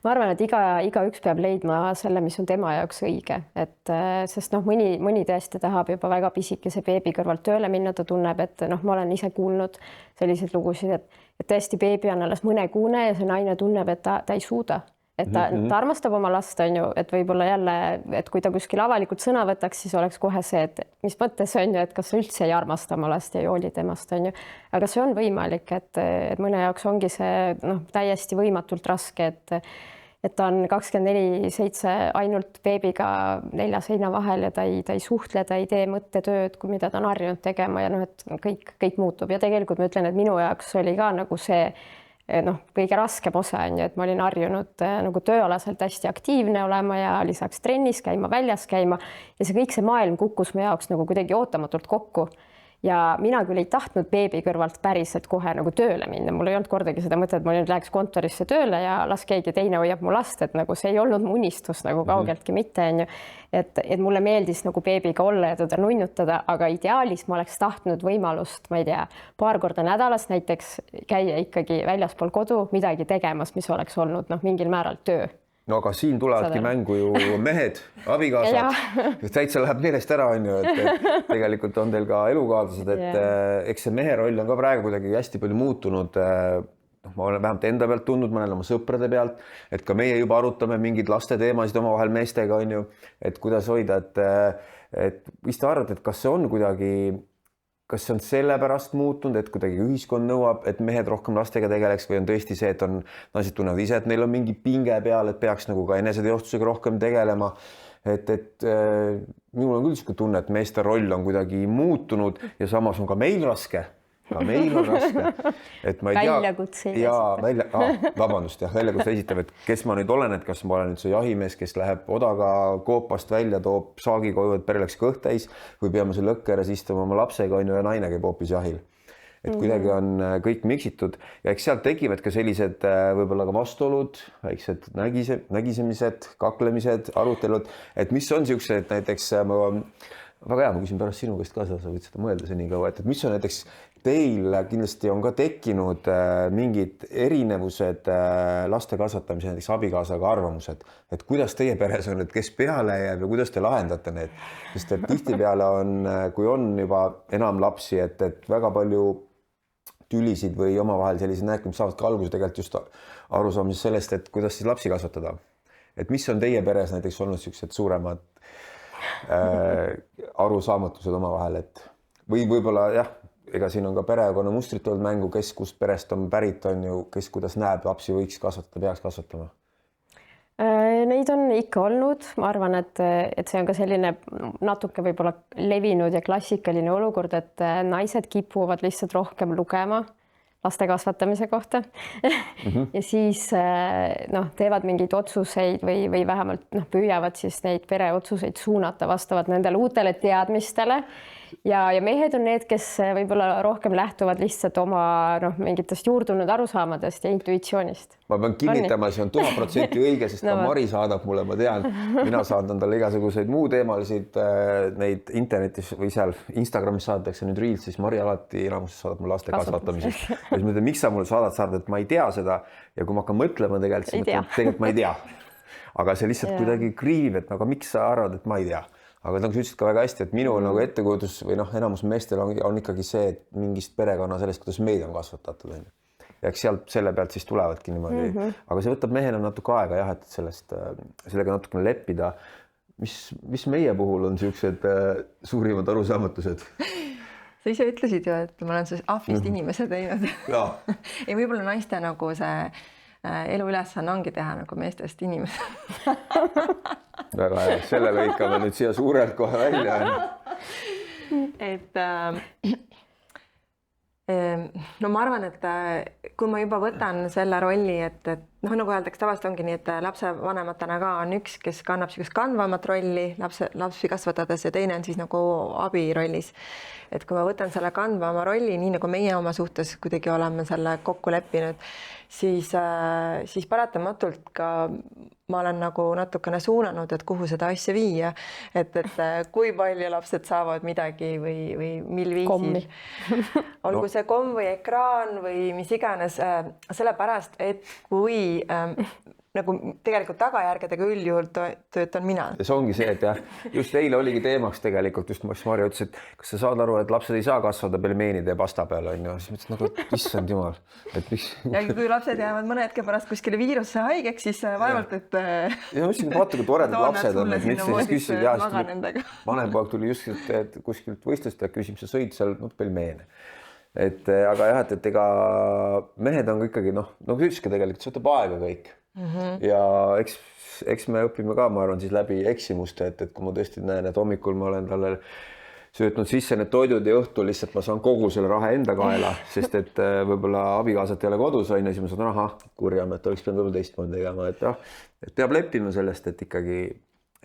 Ma arvan, et igaüks peab leidma selle, mis on tema jaoks õige, et sest noh, mõni tõesti tahab juba väga pisikese beebi kõrvalt tööle minna, ta tunneb, et noh, ma olen ise kuulnud selliseid lugusid, et tõesti beebi on alles mõnekuune ja see naine tunneb, et ta ei suuda. Et ta armastab oma last, on ju, et võib-olla jälle, et kui ta kuskil avalikult sõna võtaks, siis oleks kohe see, et mis mõttes on ju, et kas sa üldse ei armasta oma last ja ei hooli temast, on ju. Aga see on võimalik, et mõne jaoks ongi see täiesti võimatult raske, et ta on 24/7 ainult beebiga 4 seina vahel ja ta ei suhtle, ta ei tee mõttetööd, mida ta on harjunud tegema ja et kõik muutub. Ja tegelikult ma ütlen, et minu jaoks oli ka nagu see kõige raskem osa on ju, et ma olin harjunud nagu tööalaselt hästi aktiivne olema ja lisaks trennis käima, väljas käima ja see maailm kukkus mu jaoks nagu kuidagi ootamatult kokku. Ja mina küll ei tahtnud beebi kõrvalt päriselt kohe nagu tööle minna. Mul ei olnud kordagi seda mõtet, et ma nüüd läheks kontorisse tööle ja las keegi teine hoiab mu last, et nagu see ei olnud mu unistus nagu kaugeltki mitte, on ju. Et mulle meeldis nagu beebiga olla ja teda nunnutada, aga ideaalis ma oleks tahtnud võimalust, ma ei tea, paar korda nädalas näiteks käia ikkagi väljaspool kodu midagi tegemas, mis oleks olnud mingil määral töö. No aga siin tulevadki mängu ju mehed, abikaasad, täitsa läheb meelest ära, on ju, et tegelikult on teil ka elukaaslased, et eks see mehe roll on ka praegu kuidagi hästi palju muutunud. Ma olen vähemalt enda pealt tundnud, ma olen oma sõprade pealt, et ka meie juba arutame mingeid laste teemasid omavahel meestega, on ju, et kuidas hoida, et mis te arvate, et kas see on kuidagi, kas see on sellepärast muutunud, et kuidagi ühiskond nõuab, et mehed rohkem lastega tegeleks või on tõesti see, et naised tunnevad ise, et neil on mingi pinge peal, et peaks nagu ka eneseteostusega rohkem tegelema. Et minul on küll niisugune tunne, et meeste roll on kuidagi muutunud ja samas on ka meil raske. Ka meil on raske. Et ma ei tea. Väljakutse. Vabandust, väljakutse esitab, et kes ma nüüd olen, et kas ma olen nüüd see jahimees, kes läheb odaga koopast välja, toob saagi koju, et pere läks kõht täis või peame seal lõkke ääres istuma oma lapsega ja naine käib hoopis jahil. Et kuidagi on kõik miksitud ja eks sealt tekivad ka sellised võib-olla ka vastuolud, väiksed nägisemised, kaklemised, arutelud, et mis on siuksed näiteks, väga hea, ma küsin pärast sinu käest ka seda, sa võid seda mõelda senikaua, et mis on näiteks teil kindlasti on ka tekkinud mingid erinevused laste kasvatamise, näiteks abikaasaga arvamused, et kuidas teie peres on, et kes peale jääb ja kuidas te lahendate need, sest et tihtipeale on, kui on juba enam lapsi, et väga palju tülisid või omavahel sellised näed, mis saavad ka alguse tegelikult just arusaamisest sellest, et kuidas siis lapsi kasvatada. Et mis on teie peres näiteks olnud sellised suuremad arusaamatused omavahel, et või võib-olla jah, ega siin on ka perekonna mustrit olnud mängu, kes kust perest on pärit, on ju, kes kuidas näeb, lapsi võiks kasvatada, peaks kasvatama? Neid on ikka olnud, ma arvan, et see on ka selline natuke võib-olla levinud ja klassikaline olukord, et naised kipuvad lihtsalt rohkem lugema laste kasvatamise kohta ja siis teevad mingeid otsuseid või vähemalt püüavad siis neid pereotsuseid suunata vastavalt nendele uutele teadmistele ja mehed on need, kes võib-olla rohkem lähtuvad lihtsalt oma mingitest juurdunud arusaamadest ja intuitsioonist. Ma pean kinnitama, see on 1000% õige, sest ka Mari saadab mulle, ma tean, mina saadan talle igasuguseid muu teemalisid neid internetis või seal Instagramis saadatakse nüüd reels, siis Mari alati enamuses saadab mulle laste kasvatamisest. Ja siis mõtlen, miks sa mulle saadad, et ma ei tea seda ja kui ma hakkan mõtlema tegelikult ma ei tea. Aga see lihtsalt kuidagi kriivib, et aga miks sa arvad, et ma ei tea? Aga nagu sa ütlesid ka väga hästi, et minu nagu ettekujutus või enamus meestel on ikkagi see, et mingist perekonna sellest, kuidas meid on kasvatatud. Ja eks sealt selle pealt siis tulevadki niimoodi. Aga see võtab mehena natuke aega jah, et sellega natukene leppida. Mis meie puhul on siuksed suurimad arusaamatused? Sa ise ütlesid ju, et ma olen see ahvist inimese teinud. Ja võib-olla naiste nagu see elu ülesanne ongi teha nagu meestest inimesed. Väga hea, selle lõikame nüüd siia suurelt kohe välja. no ma arvan, et kui ma juba võtan selle rolli, et noh, nagu öeldakse, tavaliselt ongi nii, et lapsevanematena ka on üks, kes kannab niisugust kandvamat rolli lapsi kasvatades ja teine on siis nagu abi rollis. Et kui ma võtan selle kandvama rolli, nii nagu meie oma suhtes kuidagi oleme selle kokku leppinud, siis paratamatult ka ma olen nagu natukene suunanud, et kuhu seda asja viia, et kui palju lapsed saavad midagi või mil viisil. Olgu see komm või ekraan või mis iganes, sellepärast, et kui nagu tegelikult tagajärgedega üldjuhul töötan mina. See ongi see, et jah, just eile oligi teemaks tegelikult, just Marju ütles, et kas sa saad aru, et lapsed ei saa kasvada pelmeenide ja pasta peal, on ju. Siis mõtlesin, nagu issand jumal, et miks. Ja kui lapsed jäävad mõne hetke pärast kuskile viirusse haigeks, siis vaevalt, et. Ja mõtlesin, vaata, kui toredad lapsed on, et miks sa siis küsisid, vanem poeg tuli just kuskilt võistlust ja küsib, sa sõid seal pelmeene. Aga jah, et ega mehed on ikkagi, noh, ütleski tegelikult, see võtab aega kõik. Ja eks me õpime ka, ma arvan, siis läbi eksimuste, et kui ma tõesti näen, et hommikul ma olen talle söötnud sisse need toidud ja õhtul lihtsalt ma saan kogu selle raha enda kaela, sest et võib-olla abikaasat ei ole kodus, on ja siis ma saan raha kurjam, et oleks pidanud võib-olla teistmoodi tegema, et peab leppima sellest, et ikkagi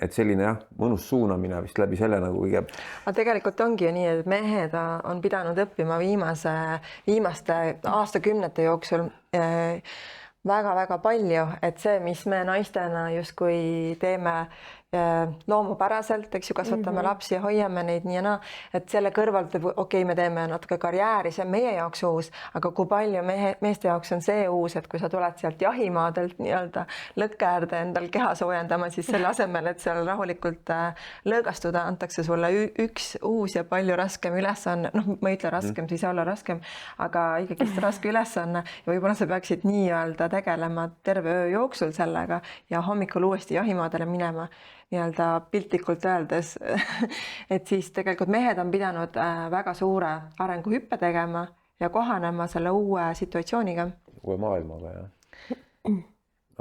et selline jah, mõnus suunamine vist läbi selle nagu kõige. Aga tegelikult ongi ju nii, et mehed on pidanud õppima viimaste aastakümnete jooksul väga-väga palju, et see, mis me naistena justkui teeme loomupäraselt, eks ju, kasvatame lapsi ja hoiame neid nii ja naa, et selle kõrvalt, okei, me teeme natuke karjääri, see on meie jaoks uus, aga kui palju meeste jaoks on see uus, et kui sa tuled sealt jahimaadelt nii-öelda lõkkeäärde endal keha soojendama, siis selle asemel, et seal rahulikult lõõgastuda, antakse sulle üks uus ja palju raskem ülesanne, noh, ma ei ütle raskem, siis ei ole raskem, aga ikkagi raske ülesanne ja võib-olla sa peaksid nii-öelda tegelema terve öö jooksul sellega ja hommikul uuesti jahimaadele minema nii-öelda piltlikult öeldes, et siis tegelikult mehed on pidanud väga suure arenguhüppe tegema ja kohanema selle uue situatsiooniga. Uue maailmaga, jah.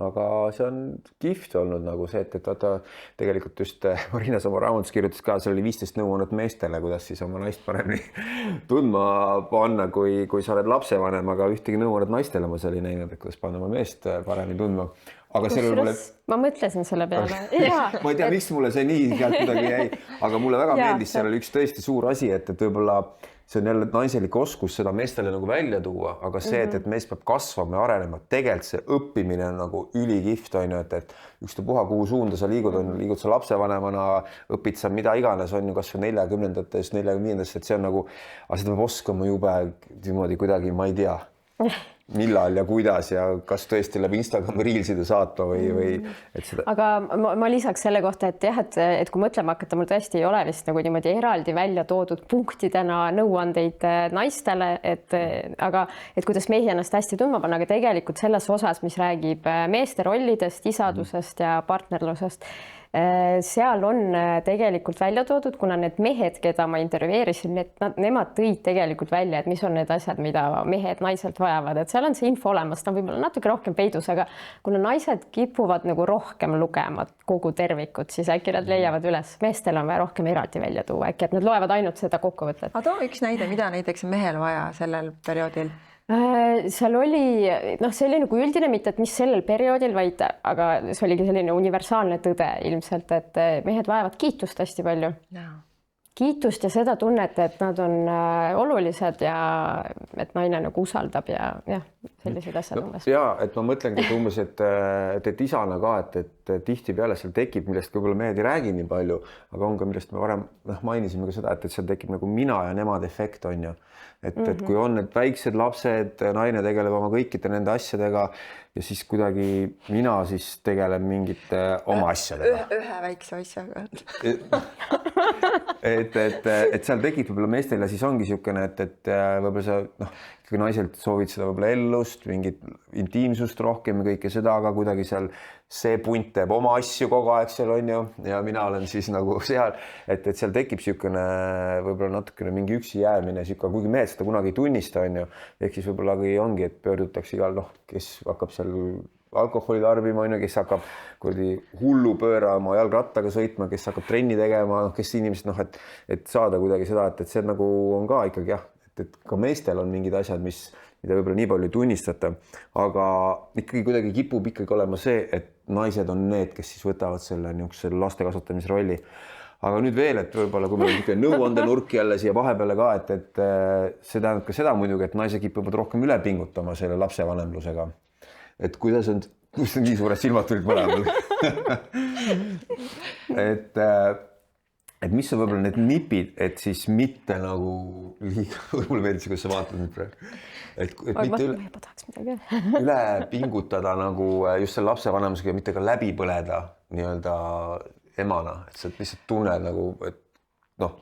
Aga see on kihvt olnud nagu see, et vaata tegelikult just Marinas oma raamatus kirjutas ka, seal oli 15 nõuannet meestele, kuidas siis oma naist paremini tundma panna, kui sa oled lapsevanem, aga ühtegi nõuannet naistele ma seal ei näinud, et kuidas panna oma meest paremini tundma. Aga ma mõtlesin selle peale. Ma ei tea, miks mulle see nii kuidagi jäi, aga mulle väga meeldis, seal oli üks tõesti suur asi, et võib-olla see on jälle naiselik oskus seda meestele nagu välja tuua, aga see, et mees peab kasvama ja arenema, tegelikult see õppimine on nagu ülikihvt, on ju, et ükstapuha kuhu suunda sa liigud sa lapsevanemana, õpid sa mida iganes, on ju, kas või 40-ndates, 45-ndates, et see on nagu, aga seda peab oskama jube niimoodi kuidagi, ma ei tea, millal ja kuidas ja kas tõesti läbi Instagrami reelside saatma või et seda. Aga ma lisaks selle kohta, et jah, et kui mõtlema hakata, mul tõesti ei ole vist nagu niimoodi eraldi välja toodud punktidena nõuandeid naistele, aga kuidas mehi ennast hästi tundma panna, aga tegelikult selles osas, mis räägib meeste rollidest, isadusest ja partnerlusest, seal on tegelikult välja toodud, kuna need mehed, keda ma intervjueerisin, nemad tõid tegelikult välja, et mis on need asjad, mida mehed naiselt vajavad, et seal on see info olemas, ta on võib-olla natuke rohkem peidus, aga kuna naised kipuvad nagu rohkem lugema kogu tervikut, siis äkki nad leiavad üles, meestel on vaja rohkem eraldi välja tuua, äkki et nad loevad ainult seda kokkuvõtet. Aga too üks näide, mida näiteks mehel vaja sellel perioodil? Seal oli, see oli nagu üldine, mitte et mis sellel perioodil, vaid, aga see oligi selline universaalne tõde ilmselt, et mehed vajavad kiitust hästi palju. No. Kiitust ja seda tunnet, et nad on olulised ja et naine nagu usaldab ja sellised asjad umbes. Ja, et ma mõtlengi umbes, et isana ka, et tihti peale seal tekib, millest võib-olla mehed ei räägi nii palju, aga on ka, millest me varem mainisime ka seda, et seal tekib nagu mina ja nemad efekt on ju. Et kui on need väiksed lapsed, naine tegeleb oma kõikide nende asjadega ja siis kuidagi mina siis tegelen mingite oma asjadega. Ühe väikse asjaga. et seal tekib võib-olla meestel ja siis ongi niisugune, et võib-olla sa kui naiselt soovid seda võib-olla ellust, mingit intiimsust rohkem ja kõike seda, aga kuidagi seal see punt teeb oma asju kogu aeg seal on ju ja mina olen siis nagu seal, et seal tekib niisugune võib-olla natukene mingi üksi jäämine, kuigi mehed seda kunagi ei tunnista on ju, ehk siis võib-olla ongi, et pöördutakse igal kes hakkab seal alkoholi tarbima, kes hakkab hullu pöörama jalgrattaga sõitma, kes hakkab trenni tegema, kes inimesed, et saada kuidagi seda, et see nagu on ka ikkagi jah, et ka meestel on mingid asjad, mida võib-olla nii palju ei tunnistata, aga ikkagi kuidagi kipub ikkagi olema see, et naised on need, kes siis võtavad selle niisuguse laste kasvatamise rolli. Aga nüüd veel, et võib-olla kui meil on niisugune nõuandenurk jälle siia vahepeale ka, et see tähendab ka seda muidugi, et naised kipuvad rohkem üle pingutama selle lapsevanemlusega. Et kuidas on nii suured silmad tulid mõlemal? et mis on võib-olla need nipid, et siis mitte nagu liiga, mulle meeldis, kuidas sa vaatad nüüd praegu, et mitte üle pingutada nagu just selle lapsevanemusega ja mitte ka läbi põleda nii-öelda emana, et sa lihtsalt tunned nagu, et noh.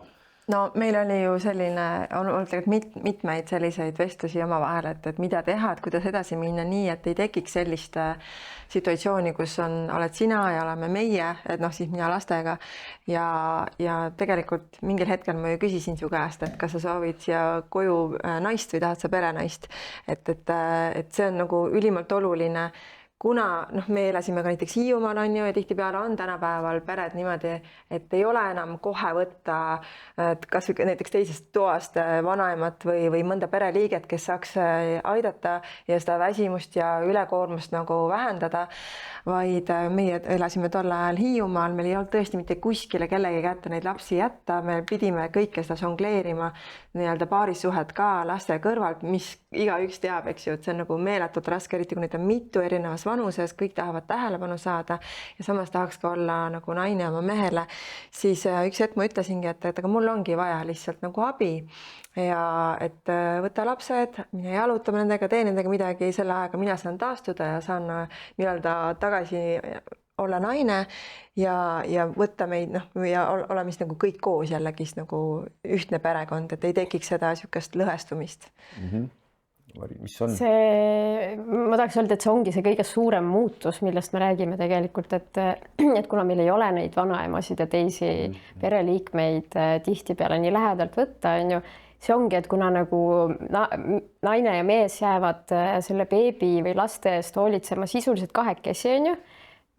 No meil oli ju selline, on olnud mitmeid selliseid vestlusi omavahel, et mida teha, et kuidas edasi minna nii, et ei tekiks sellist situatsiooni, kus oled sina ja oleme meie, et noh, siis mina lastega ja tegelikult mingil hetkel ma ju küsisin su käest, et kas sa soovid siia koju naist või tahad sa perenaist, et see on nagu ülimalt oluline, kuna noh, me elasime ka näiteks Hiiumaal on ju ja tihtipeale on tänapäeval pered niimoodi, et ei ole enam kohe võtta kas või näiteks teisest toast vanaemat või mõnda pereliiget, kes saaks aidata ja seda väsimust ja ülekoormust nagu vähendada, vaid meie elasime tol ajal Hiiumaal, meil ei olnud tõesti mitte kuskile kellegi kätte neid lapsi jätta, me pidime kõike seda žongleerima nii-öelda paarissuhet ka laste kõrvalt, mis igaüks teab, eks ju, et see on nagu meeletult raske, eriti kui neid on mitu erinevas vanuses, kõik tahavad tähelepanu saada ja samas tahaks ka olla nagu naine oma mehele, siis üks hetk ma ütlesingi, et aga mul ongi vaja lihtsalt nagu abi ja et võta lapsed, mine jalutama nendega, tee nendega midagi, selle ajaga mina saan taastuda ja saan nii-öelda tagasi olla naine ja võtta meid ja oleme siis nagu kõik koos jällegis nagu ühtne perekond, et ei tekiks seda niisugust lõhestumist. Mis on? Ma tahaks öelda, et see ongi see kõige suurem muutus, millest me räägime tegelikult, et kuna meil ei ole neid vanaemasid ja teisi pereliikmeid tihtipeale nii lähedalt võtta, on ju, see ongi, et kuna nagu naine ja mees jäävad selle beebi või laste eest hoolitsema sisuliselt kahekesi, on ju,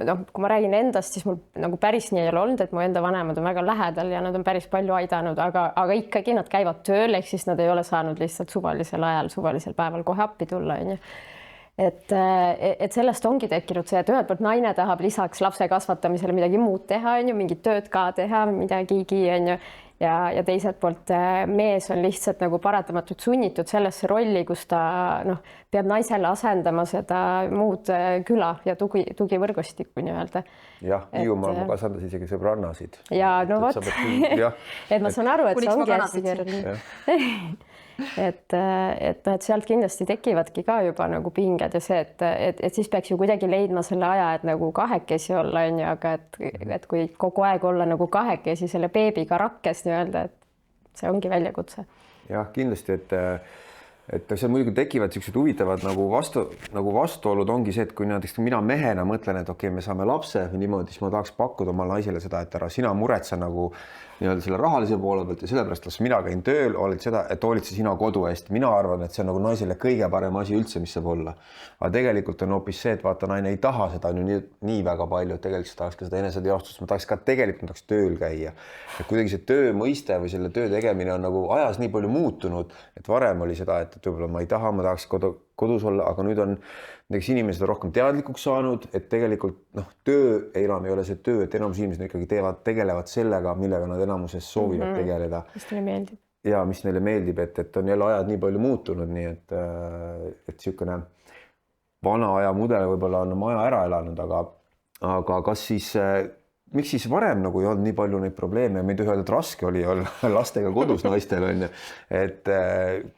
noh, kui ma räägin endast, siis mul nagu päris nii ei ole olnud, et mu enda vanemad on väga lähedal ja nad on päris palju aidanud, aga ikkagi nad käivad tööl, ehk siis nad ei ole saanud lihtsalt suvalisel ajal, suvalisel päeval kohe appi tulla, on ju. Et sellest ongi tekkinud see, et ühelt poolt naine tahab lisaks lapse kasvatamisele midagi muud teha, on ju, mingit tööd ka teha, midagigi, on ju. Ja teiselt poolt mees on lihtsalt nagu paratamatult sunnitud sellesse rolli, kus ta peab naisele asendama seda muud küla ja tugivõrgustikku nii-öelda. Jah, Hiiumaal ma asendas isegi sõbrannasid. Ja no vot, et ma saan aru, et see ongi hästi keeruline. Et sealt kindlasti tekivadki ka juba nagu pinged ja see, et siis peaks ju kuidagi leidma selle aja, et nagu kahekesi olla, on ju, aga et kui kogu aeg olla nagu kahekesi selle beebiga rakkes nii-öelda, et see ongi väljakutse. Jah, kindlasti, et seal muidugi tekivad sellised huvitavad nagu vastuolud ongi see, et kui näiteks mina mehena mõtlen, et okei, me saame lapse või niimoodi, siis ma tahaks pakkuda oma naisele seda, et ära sina muretse nagu nii-öelda selle rahalise poole pealt ja sellepärast, las mina käin tööl, oled seda, et hoolitse sina kodu eest. Mina arvan, et see on nagu naisele kõige parem asi üldse, mis saab olla. Aga tegelikult on hoopis see, et vaata, naine ei taha seda nii väga palju, et tegelikult tahaks ka seda eneseteostust, ma tahaks ka tegelikult tööl käia. Et kuidagi see töö mõiste või selle töö tegemine on nagu ajas nii palju muutunud, et varem oli seda, et võib-olla ma ei taha, ma tahaks kodus olla, aga nüüd on näiteks inimesed rohkem teadlikuks saanud, et tegelikult töö enam ei ole see töö, et enamus inimesed ikkagi tegelevad sellega, millega nad enamuses soovivad tegeleda. Mis neile meeldib. Ja mis neile meeldib, et on jälle ajad nii palju muutunud, nii et niisugune vana aja mudel võib-olla on oma aja ära elanud, aga kas siis miks siis varem nagu ei olnud nii palju neid probleeme ja me ei tohi öelda, et raske oli olla lastega kodus naistel on ju, et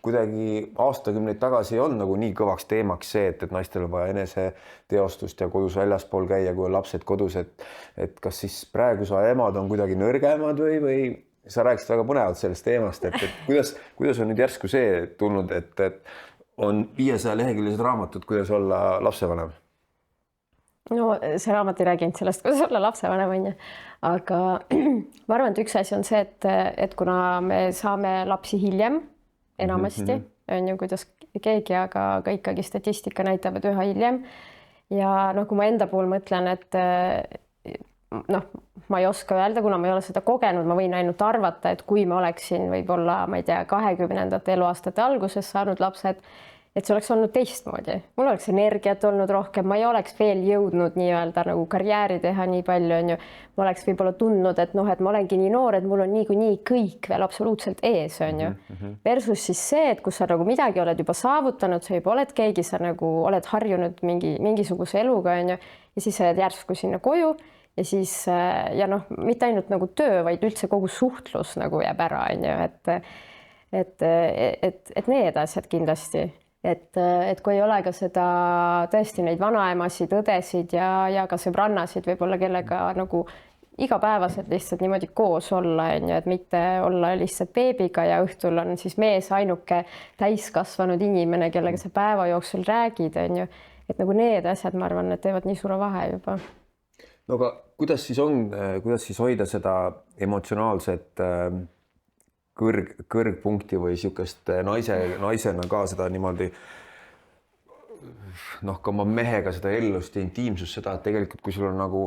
kuidagi aastakümneid tagasi ei olnud nagu nii kõvaks teemaks see, et naistel on vaja eneseteostust ja kodus väljaspool käia, kui on lapsed kodus, et kas siis praegu sa emad on kuidagi nõrgemad või sa rääkisid väga põnevalt sellest teemast, et kuidas on nüüd järsku see tulnud, et on 500 leheküljelised raamatud, kuidas olla lapsevanem? No see raamat ei rääginud sellest, kuidas olla lapsevanem, on ju. Aga ma arvan, et üks asi on see, et kuna me saame lapsi hiljem enamasti, on ju, kuidas keegi, aga ikkagi statistika näitab, et üha hiljem. Ja kui ma enda puhul mõtlen, et noh, ma ei oska öelda, kuna ma ei ole seda kogenud, ma võin ainult arvata, et kui ma oleksin võib-olla, ma ei tea, 20. eluaastate alguses saanud lapsed, et see oleks olnud teistmoodi. Mul oleks energiat olnud rohkem, ma ei oleks veel jõudnud nii-öelda nagu karjääri teha nii palju, on ju. Ma oleks võib-olla tundnud, et noh, et ma olengi nii noor, et mul on niikuinii kõik veel absoluutselt ees, on ju. Versus siis see, et kus sa nagu midagi oled juba saavutanud, sa juba oled keegi, sa nagu oled harjunud mingisuguse eluga, on ju. Ja siis sa jääd järsku sinna koju ja siis ja noh, mitte ainult nagu töö, vaid üldse kogu suhtlus nagu jääb ära, on ju. Et need asjad kindlasti. Et kui ei ole ka seda tõesti neid vanaemasid, õdesid ja ka sõbrannasid võib-olla, kellega nagu igapäevaselt lihtsalt niimoodi koos olla, on ju, et mitte olla lihtsalt beebiga ja õhtul on siis mees ainuke täiskasvanud inimene, kellega sa päeva jooksul räägid, on ju. Et nagu need asjad, ma arvan, et teevad nii suure vahe juba. No aga kuidas siis hoida seda emotsionaalset kõrgpunkti või niisugust naisena ka seda niimoodi noh, ka oma mehega seda ellust ja intiimsust seda, et tegelikult kui sul on nagu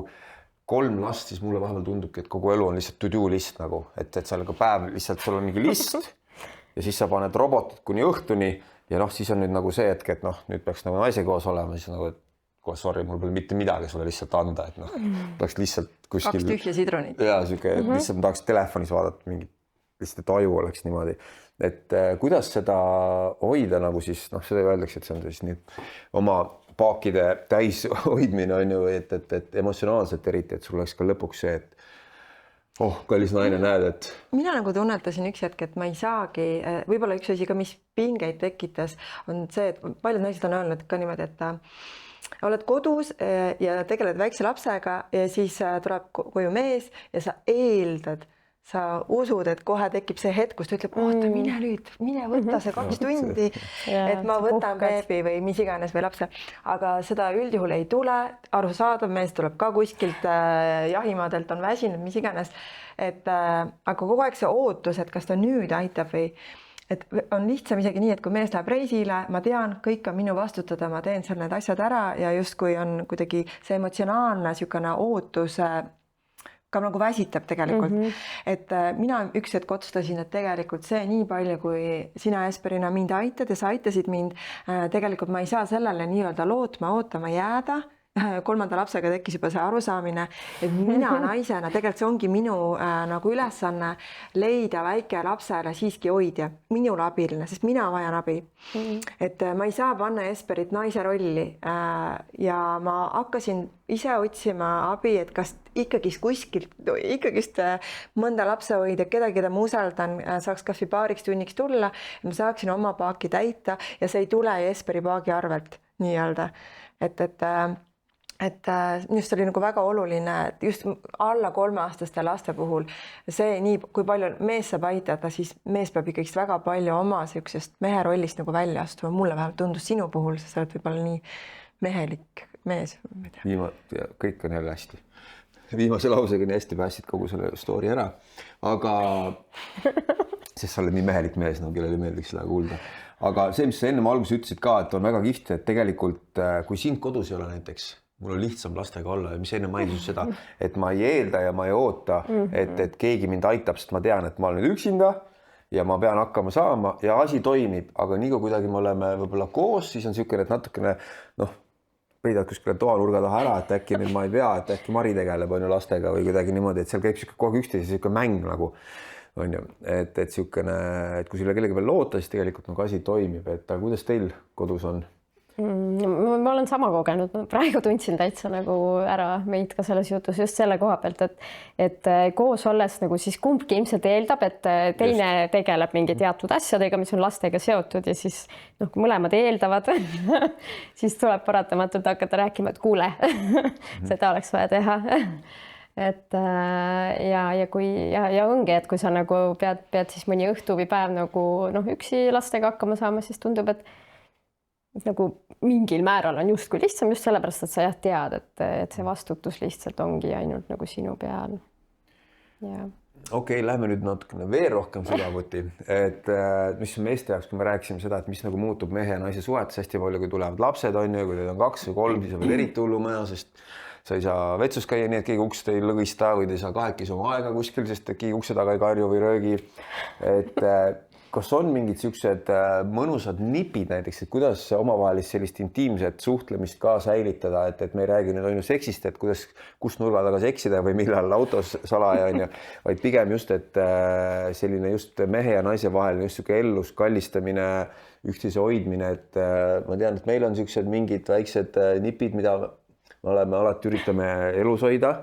3 last, siis mulle vahepeal tundubki, et kogu elu on lihtsalt to-do list nagu, et seal ka päev lihtsalt sul on mingi list ja siis sa paned robotid kuni õhtuni ja noh, siis on nüüd nagu see hetk, et noh, nüüd peaks nagu naise koos olema, siis nagu, et sorry, mul pole mitte midagi sulle lihtsalt anda, et noh, peaks lihtsalt kuskil 2 tühja sidronit. Ja siuke, lihtsalt ma tahaks telefonis vaadata mingit lihtsalt, et aju oleks niimoodi, et kuidas seda hoida nagu siis, noh, seda öeldakse, et see on siis nii oma paakide täis hoidmine on ju, et emotsionaalselt eriti, et sul oleks ka lõpuks see, et kallis naine näed, et mina nagu tunnetasin üks hetk, et ma ei saagi, võib-olla üks asi ka, mis pingeid tekitas, on see, et paljud naised on öelnud ka niimoodi, et oled kodus ja tegeled väikse lapsega ja siis tuleb koju mees ja sa eeldad, sa usud, et kohe tekib see hetk, kus ta ütleb, oota, mine nüüd, mine võtta see 2 tundi, et ma võtan beebi või mis iganes või lapse. Aga seda üldjuhul ei tule, arusaadav, mees tuleb ka kuskilt jahimaadelt, on väsinud, mis iganes. Aga kogu aeg see ootus, et kas ta nüüd aitab või et on lihtsam isegi nii, et kui mees läheb reisile, ma tean, kõik on minu vastutada, ma teen seal need asjad ära ja justkui on kuidagi see emotsionaalne niisugune ootus ka nagu väsitab tegelikult. Et mina üks hetk otsustasin, et tegelikult see nii palju, kui sina Esperina mind aitad ja sa aitasid mind, tegelikult ma ei saa sellele nii-öelda lootma, ootama jääda. 3. lapsega tekkis juba see arusaamine, et mina naisena, tegelikult see ongi minu nagu ülesanne leida väike lapsele siiski hoidja, minule abiline, sest mina vajan abi. Et ma ei saa panna Esperit naise rolli ja ma hakkasin ise otsima abi, et kas ikkagist kuskilt, ikkagist mõnda lapse hoida, kedagi, keda ma usaldan, saaks kas või paariks tunniks tulla, ma saaksin oma paaki täita ja see ei tule Esperi paagi arvelt nii-öelda, et just oli nagu väga oluline, et just alla 3-aastaste laste puhul see nii, kui palju mees saab aidata, siis mees peab ikkagi väga palju oma sellisest mehe rollist nagu välja astuma. Mulle vähemalt tundus sinu puhul, sa oled võib-olla nii mehelik mees. Kõik on jälle hästi. Viimase lausega nii hästi päästsid kogu selle story ära, aga sest sa oled nii mehelik mees, nagu kellele meeldiks seda kuulda. Aga see, mis sa enne alguses ütlesid ka, et on väga kihvt, et tegelikult kui sind kodus ei ole näiteks, mul on lihtsam lastega olla ja mis enne mainisid seda, et ma ei eelda ja ma ei oota, et keegi mind aitab, sest ma tean, et ma olen nüüd üksinda ja ma pean hakkama saama ja asi toimib, aga nii kui kuidagi me oleme võib-olla koos, siis on niisugune, et natukene peidad kuskile toanurga taha ära, et äkki nüüd ma ei pea, et äkki Mari tegeleb on ju lastega või kuidagi niimoodi, et seal käib kogu aeg üksteise niisugune mäng nagu on ju, et niisugune, et kui sulle kellegi veel loota, siis tegelikult nagu asi toimib, et kuidas teil kodus on? Ma olen sama kogenud, praegu tundsin täitsa nagu ära meid ka selles jutus just selle koha pealt, et koos olles nagu siis kumbki ilmselt eeldab, et teine tegeleb mingi teatud asjadega, mis on lastega seotud ja siis kui mõlemad eeldavad, siis tuleb paratamatult hakata rääkima, et kuule, seda oleks vaja teha. Et ja ongi, et kui sa nagu pead siis mõni õhtu või päev nagu üksi lastega hakkama saama, siis tundub, et nagu mingil määral on justkui lihtsam just sellepärast, et sa tead, et see vastutus lihtsalt ongi ainult nagu sinu peal. Okei, lähme nüüd natukene veel rohkem sügavuti, et mis on meeste jaoks, kui me rääkisime seda, et mis nagu muutub mehe ja naise suhetes hästi palju, kui tulevad lapsed, on ju, kui teil on 2 või 3, siis on veel eriti hullumaja, sest sa ei saa vetsus käia nii, et keegi ukst ei lõgista või te ei saa kahekesi oma aega kuskil, sest keegi ukse taga ei karju või röögi. Et kas on mingid siuksed mõnusad nipid näiteks, et kuidas omavahelist sellist intiimset suhtlemist ka säilitada, et me ei räägi nüüd ainult seksist, et kuidas, kus nurga taga seksida või millal autos salaja on ju, vaid pigem just, et selline just mehe ja naise vaheline just siuke ellus kallistamine, üksteise hoidmine, et ma tean, et meil on siuksed mingid väiksed nipid, mida me alati üritame elus hoida.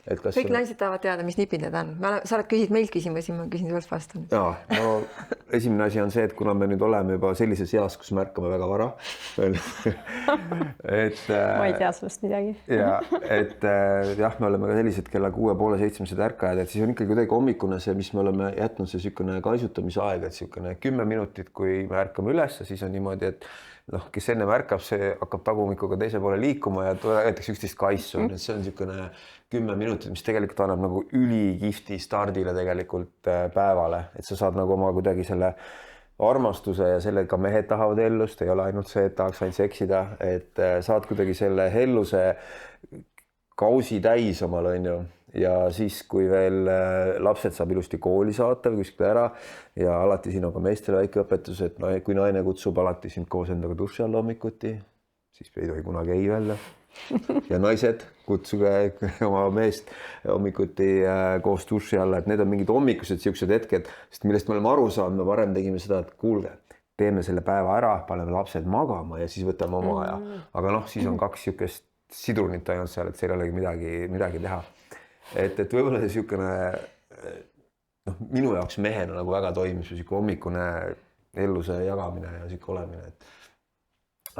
Et kas kõik naised tahavad teada, mis nipid need on. Sa oled küsinud meilt küsimusi, ma küsin sinult vastan. Jaa, no esimene asi on see, et kuna me nüüd oleme juba sellises eas, kus märkame väga vara. Ma ei tea sellest midagi. Ja, et jah, me oleme ka sellised kella 6:30-7 ärkajad, et siis on ikkagi kuidagi hommikune see, mis me oleme jätnud see sükene kaisutamise aeg, et sükene 10 minutit, kui me ärkame üles, siis on niimoodi, et kes enne märkab, see hakkab tagumikuga teise poole liikuma ja näiteks üksteist kaisu, et see on niisugune 10 minutit, mis tegelikult annab nagu ülikihvti stardile tegelikult päevale, et sa saad nagu oma kuidagi selle armastuse ja sellega mehed tahavad ellust, ei ole ainult see, et tahaks ainult seksida, et saad kuidagi selle helluse kausi täis omal, on ju. Ja siis, kui veel lapsed saab ilusti kooli saata või kuskil ära ja alati siin on ka meestele väike õpetus, et kui naine kutsub alati sind koos endaga duši alla hommikuti, siis ei tohi kunagi ei öelda. Ja naised, kutsuge oma meest hommikuti koos duši alla, et need on mingid hommikused siuksed hetked, sest millest me oleme aru saanud, me varem tegime seda, et kuulge, teeme selle päeva ära, paneme lapsed magama ja siis võtame oma aja. Aga noh, siis on 2 siukest sidrunit ainult seal, et seal ei olegi midagi teha. Et võib-olla see siukene, minu jaoks mehena nagu väga toimib see hommikune elluse jagamine ja siuke olemine.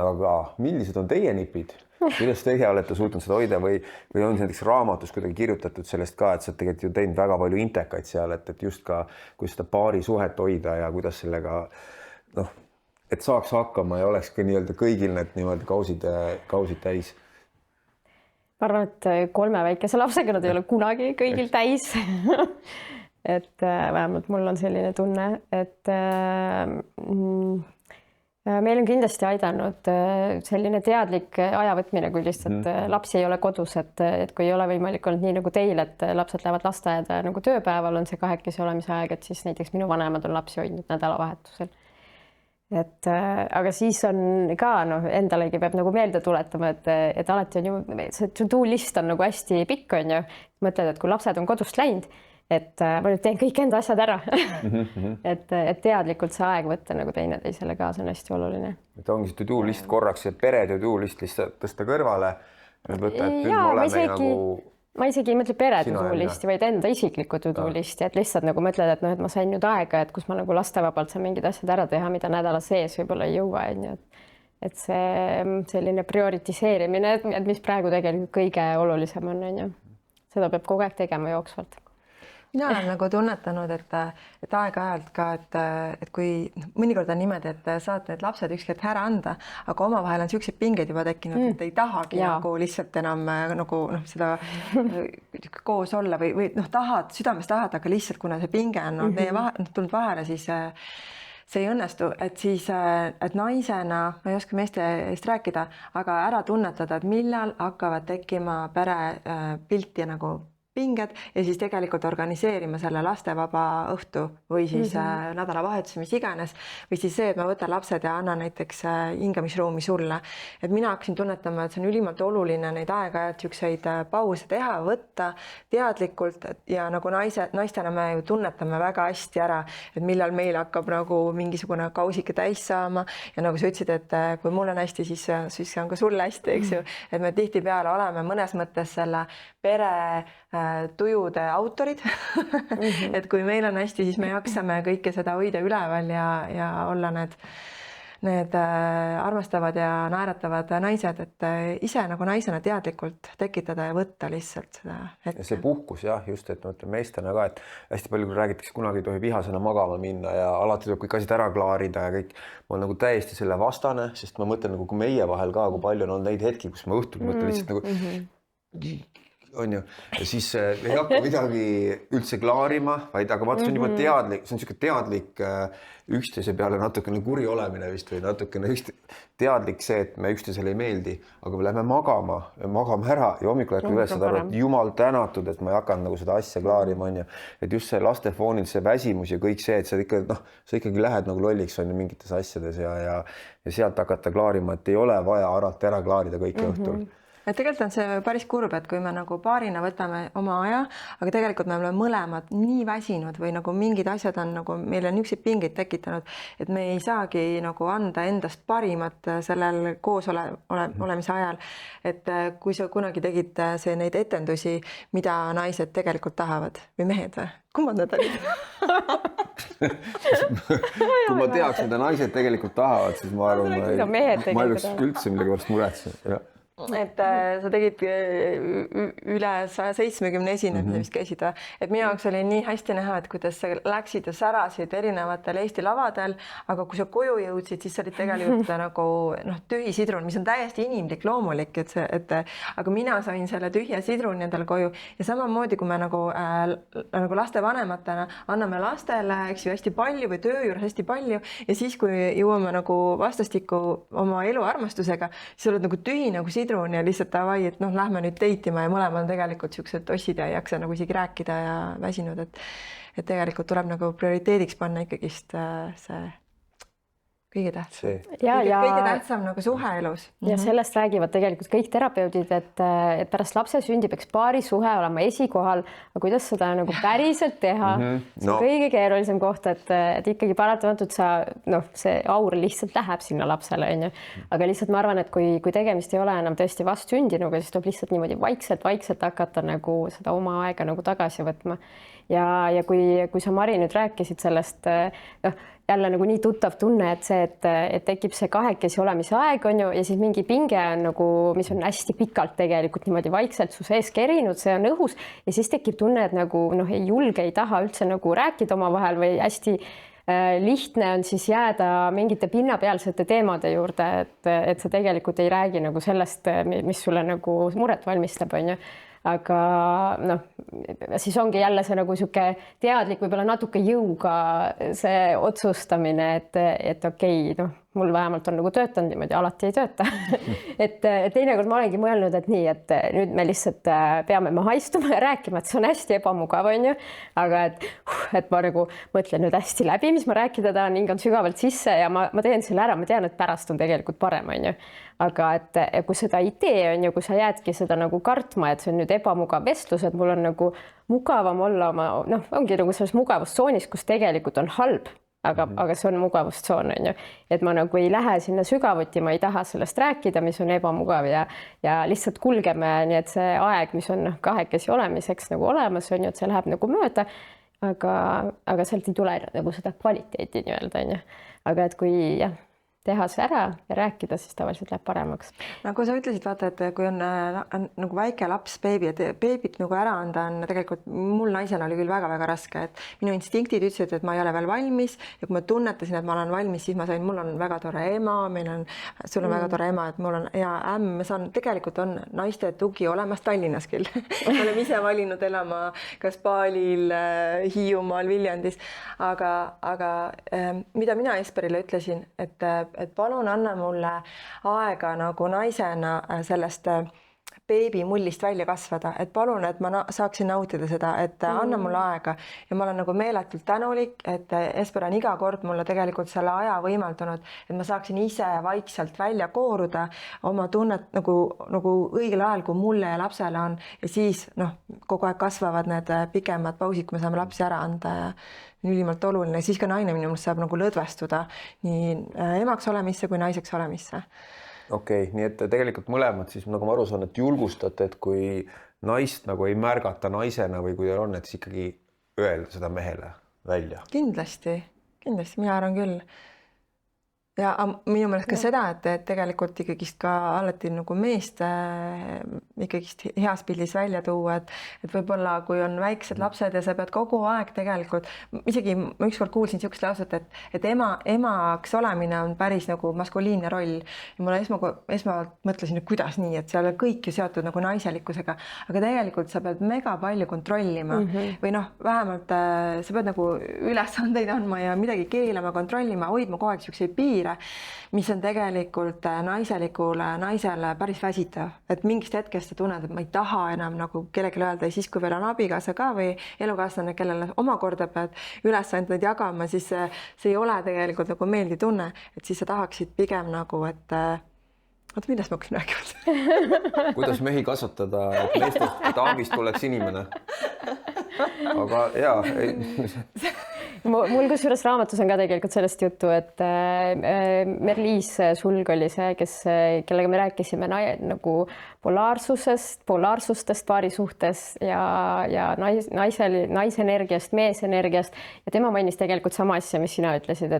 Aga millised on teie nipid? Kuidas teie olete suutnud seda hoida või on näiteks raamatus kuidagi kirjutatud sellest ka, et sa tegelikult ju teinud väga palju intekaid seal, et just ka, kuidas seda paari suhet hoida ja kuidas sellega, et saaks hakkama ja oleks ka nii-öelda kõigil need niimoodi kausid täis. Ma arvan, et 3 väikese lapsega nad ei ole kunagi kõigil täis. Et vähemalt mul on selline tunne, et meil on kindlasti aidanud selline teadlik ajavõtmine, kui lihtsalt lapsi ei ole kodus, et kui ei ole võimalik olnud nii nagu teil, et lapsed lähevad lasteaeda nagu tööpäeval on see 2 olemise aeg, et siis näiteks minu vanemad on lapsi hoidnud nädalavahetusel. Et aga siis on ka endalegi peab nagu meelde tuletama, et alati on ju see to-do list on nagu hästi pikk, on ju. Mõtled, et kui lapsed on kodust läinud, et ma nüüd teen kõik enda asjad ära. et teadlikult see aeg võtta nagu teineteisele ka, see on hästi oluline. Et ongi see to-do list korraks ja pere to-do list lihtsalt tõsta kõrvale. Ma isegi ei mõtle pere to-do listi, vaid enda isiklikku to-do listi, et lihtsalt nagu mõtled, et ma sain nüüd aega, et kus ma nagu lastevabalt saan mingid asjad ära teha, mida nädala sees võib-olla ei jõua, et see selline prioritiseerimine, et mis praegu tegelikult kõige olulisem on, seda peab kogu aeg tegema jooksvalt. Mina olen nagu tunnetanud, et aeg-ajalt ka, et kui mõnikord on niimoodi, et saad need lapsed ükskord ära anda, aga omavahel on siuksed pinged juba tekkinud, et ei tahagi nagu lihtsalt enam nagu seda koos olla või tahad, südames tahad, aga lihtsalt kuna see pinge on tulnud vahele, siis see ei õnnestu, et siis, et naisena, ma ei oska meeste eest rääkida, aga ära tunnetada, et millal hakkavad tekkima pere pilti nagu pinged ja siis tegelikult organiseerima selle lastevaba õhtu või siis nädalavahetus, mis iganes, või siis see, et ma võtan lapsed ja annan näiteks hingamisruumi sulle. Et mina hakkasin tunnetama, et see on ülimalt oluline neid aeg-ajalt siukseid pause teha, võtta teadlikult ja nagu naistena me ju tunnetame väga hästi ära, et millal meil hakkab nagu mingisugune kausike täis saama ja nagu sa ütlesid, et kui mul on hästi, siis on ka sulle hästi, eks ju, et me tihtipeale oleme mõnes mõttes selle pere tujude autorid. Et kui meil on hästi, siis me jaksame kõike seda hoida üleval ja olla need armastavad ja naeratavad naised, et ise nagu naisena teadlikult tekitada ja võtta lihtsalt seda hetke. Ja see puhkus jah, just, et meestena ka, et hästi palju räägitakse, kunagi ei tohi vihasena magama minna ja alati tuleb kõik asjad ära klaarida ja kõik. Ma olen nagu täiesti selle vastane, sest ma mõtlen nagu meie vahel ka, kui palju on olnud neid hetki, kus ma õhtul mõtlen lihtsalt nagu on ju, ja siis ei hakka midagi üldse klaarima, vaid aga vaata, see on juba teadlik, see on niisugune teadlik üksteise peale natukene kuri olemine vist või natukene teadlik see, et me üksteisele ei meeldi, aga me lähme magame ära ja hommikul ärkad üles, saad aru, et jumal tänatud, et ma ei hakanud nagu seda asja klaarima, on ju. Et just see laste foonil see väsimus ja kõik see, et sa ikka, noh, sa ikkagi lähed nagu lolliks on ju mingites asjades ja sealt hakata klaarima, et ei ole vaja aralt ära klaarida kõike õhtul. Et tegelikult on see päris kurb, et kui me nagu paarina võtame oma aja, aga tegelikult me oleme mõlemad nii väsinud või nagu mingid asjad on nagu meile niisuguseid pingeid tekitanud, et me ei saagi nagu anda endast parimat sellel koos olemise ajal. Et kui sa kunagi tegid neid etendusi, mida naised tegelikult tahavad või mehed või? Kummad need olid? Kui ma teaks, mida naised tegelikult tahavad, siis ma arvan, ma ei oleks üldse millegipärast muretsenud. Et sa tegid üle 170 esinemise, mis käisid. Et minu jaoks oli nii hästi näha, et kuidas sa läksid ja särasid erinevatel Eesti lavadel, aga kui sa koju jõudsid, siis sa olid tegelikult nagu tühi sidrun, mis on täiesti inimlik, loomulik, aga mina sain selle tühja sidruni endale koju ja samamoodi, kui me nagu lastevanematena anname lastele, eks ju, hästi palju või töö juures hästi palju ja siis, kui jõuame nagu vastastikku oma elu armastusega, siis oled nagu tühi nagu sidrun ja lihtsalt davai, et lähme nüüd deitima ja mõlemad on tegelikult siuksed ossid ja ei jaksa nagu isegi rääkida ja väsinud, et tegelikult tuleb nagu prioriteediks panna ikkagist see kõige tähtsam. Kõige tähtsam nagu suhe elus. Ja sellest räägivad tegelikult kõik terapeudid, et pärast lapse sündi peaks paari suhe olema esikohal, aga kuidas seda nagu päriselt teha, see on kõige keerulisem koht, et ikkagi paratamatult see aur lihtsalt läheb sinna lapsele, on ju. Aga lihtsalt ma arvan, et kui tegemist ei ole enam tõesti vastsündinuga, siis tuleb lihtsalt niimoodi vaikselt hakata nagu seda oma aega nagu tagasi võtma. Ja kui sa, Mari, nüüd rääkisid sellest, jälle nagu nii tuttav tunne, et see, et tekib see kahekesi olemise aeg, on ju, ja siis mingi pinge on nagu, mis on hästi pikalt tegelikult niimoodi vaikselt su sees kerinud, see on õhus ja siis tekib tunne, et nagu ei julge, ei taha üldse nagu rääkida omavahel või hästi lihtne on siis jääda mingite pinnapealsete teemade juurde, et sa tegelikult ei räägi nagu sellest, mis sulle nagu muret valmistab, on ju. Aga siis ongi jälle see nagu sihuke teadlik, võib-olla natuke jõuga see otsustamine, et okei, mul vähemalt on nagu töötanud niimoodi, alati ei tööta. et teinekord ma olengi mõelnud, et nii, et nüüd me lihtsalt peame maha istuma ja rääkima, et see on hästi ebamugav, on ju. Aga et ma nagu mõtlen nüüd hästi läbi, mis ma rääkida tahan, hingan sügavalt sisse ja ma teen selle ära, ma tean, et pärast on tegelikult parem, on ju. Aga et kui seda ei tee, on ju, kui sa jäädki seda nagu kartma, et see on nüüd ebamugav vestlus, et mul on nagu mugavam olla oma, ongi nagu selles mugavustsoonis, kus tegelikult on halb, aga see on mugavustsoon, on ju. Et ma nagu ei lähe sinna sügavuti, ma ei taha sellest rääkida, mis on ebamugav ja lihtsalt kulgeme, nii et see aeg, mis on kahekesi olemiseks nagu olemas, on ju, et see läheb nagu mööda, aga sealt ei tule nagu seda kvaliteeti nii-öelda, on ju. Aga et kui teha see ära ja rääkida, siis tavaliselt läheb paremaks. Nagu sa ütlesid, vaata, et kui on nagu väike laps, beebit nagu ära anda on tegelikult, mul naisena oli küll väga-väga raske, et minu instinktid ütlesid, et ma ei ole veel valmis ja kui ma tunnetasin, et ma olen valmis, siis ma sain, mul on väga tore ema, sul on väga tore ema, et mul on hea ämm, ma saan, tegelikult on naiste tugi olemas Tallinnas küll. Me oleme ise valinud elama kas Paalil, Hiiumaal, Viljandis, aga mida mina Esperile ütlesin, et palun anna mulle aega nagu naisena sellest beebimullist välja kasvada, et palun, et ma saaksin nautida seda, et anna mulle aega ja ma olen nagu meeletult tänulik, et Esper on iga kord mulle tegelikult selle aja võimaldanud, et ma saaksin ise vaikselt välja kooruda oma tunnet nagu õigel ajal, kui mulle ja lapsele on ja siis kogu aeg kasvavad need pikemad pausid, kui me saame lapsi ära anda ja ülimalt oluline, siis ka naine minu meelest saab nagu lõdvestuda nii emaks olemisse kui naiseks olemisse. Okei, nii et tegelikult mõlemad siis nagu ma aru saan, et julgustate, et kui naist nagu ei märgata naisena või kui teil on, et siis ikkagi öelda seda mehele välja. Kindlasti, mina arvan küll. ja minu meelest ka seda, et tegelikult ikkagist ka alati nagu meest ikkagist heas pildis välja tuua, et võib-olla kui on väiksed lapsed ja sa pead kogu aeg tegelikult, isegi ma ükskord kuulsin niisugust lauset, et emaks olemine on päris nagu maskuliinne roll ja mulle esmalt mõtlesin, et kuidas nii, et seal on kõik ju seotud nagu naiselikkusega, aga tegelikult sa pead mega palju kontrollima või noh, vähemalt sa pead nagu ülesandeid andma ja midagi keelama, kontrollima, hoidma kogu aeg niisuguseid piire, mis on tegelikult naiselikule naisele päris väsitav, et mingist hetkest sa tunned, et ma ei taha enam nagu kellelegi öelda ja siis, kui veel on abikaasa ka või elukaaslane, kellele omakorda pead ülesandeid jagama, siis see ei ole tegelikult nagu meeldiv tunne, et siis sa tahaksid pigem nagu, et oota, millest ma hakkasin rääkima? Kuidas mehi kasvatada, et meestest daamist tuleks inimene? Aga jaa, mul kusjuures raamatus on ka tegelikult sellest juttu, et Merliis Sulg oli see, kellega me rääkisime nagu polaarsustest paari suhtes ja naisenergiast, meesenergiast ja tema mainis tegelikult sama asja, mis sina ütlesid,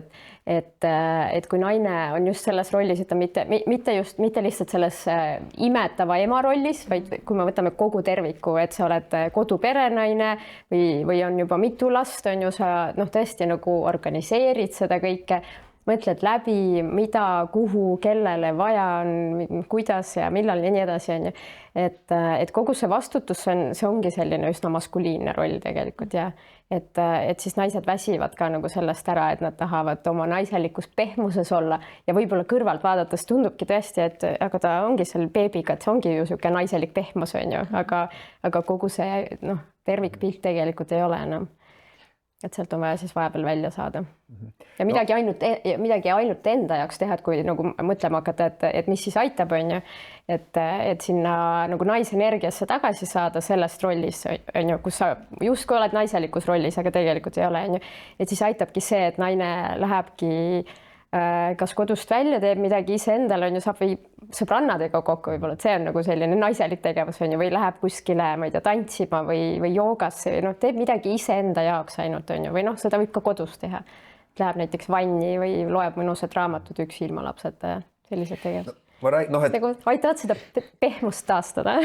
et kui naine on just selles rollis, et ta mitte lihtsalt selles imetava ema rollis, vaid kui me võtame kogu terviku, et sa oled koduperenaine või on juba mitu last, on ju, sa tõesti nagu organiseerid seda kõike, mõtled läbi, mida, kuhu, kellele vaja on, kuidas ja millal ja nii edasi, on ju. Et kogu see vastutus see ongi selline üsna maskuliinne roll tegelikult ja et siis naised väsivad ka nagu sellest ära, et nad tahavad oma naiselikus pehmuses olla ja võib-olla kõrvalt vaadates tundubki tõesti, et aga ta ongi seal beebiga, et see ongi ju niisugune naiselik pehmus, on ju, aga kogu see tervikpilt tegelikult ei ole enam. Et sealt on vaja siis vahepeal välja saada. Ja midagi ainult enda jaoks teha, et kui nagu mõtlema hakata, et mis siis aitab, on ju, et sinna nagu naisenergiasse tagasi saada sellest rollis, on ju, kus sa justkui oled naiselikus rollis, aga tegelikult ei ole, on ju. Et siis aitabki see, et naine lähebki kas kodust välja, teeb midagi iseendale, on ju, saab või sõbrannadega kokku võib-olla, et see on nagu selline naiselik tegevus, on ju, või läheb kuskile, ma ei tea, tantsima või joogasse või teeb midagi iseenda jaoks ainult, on ju, või seda võib ka kodus teha. Läheb näiteks vanni või loeb mõnusad raamatud üksi ilma lapseta ja sellised tegevused. Aitavad seda pehmust taastada.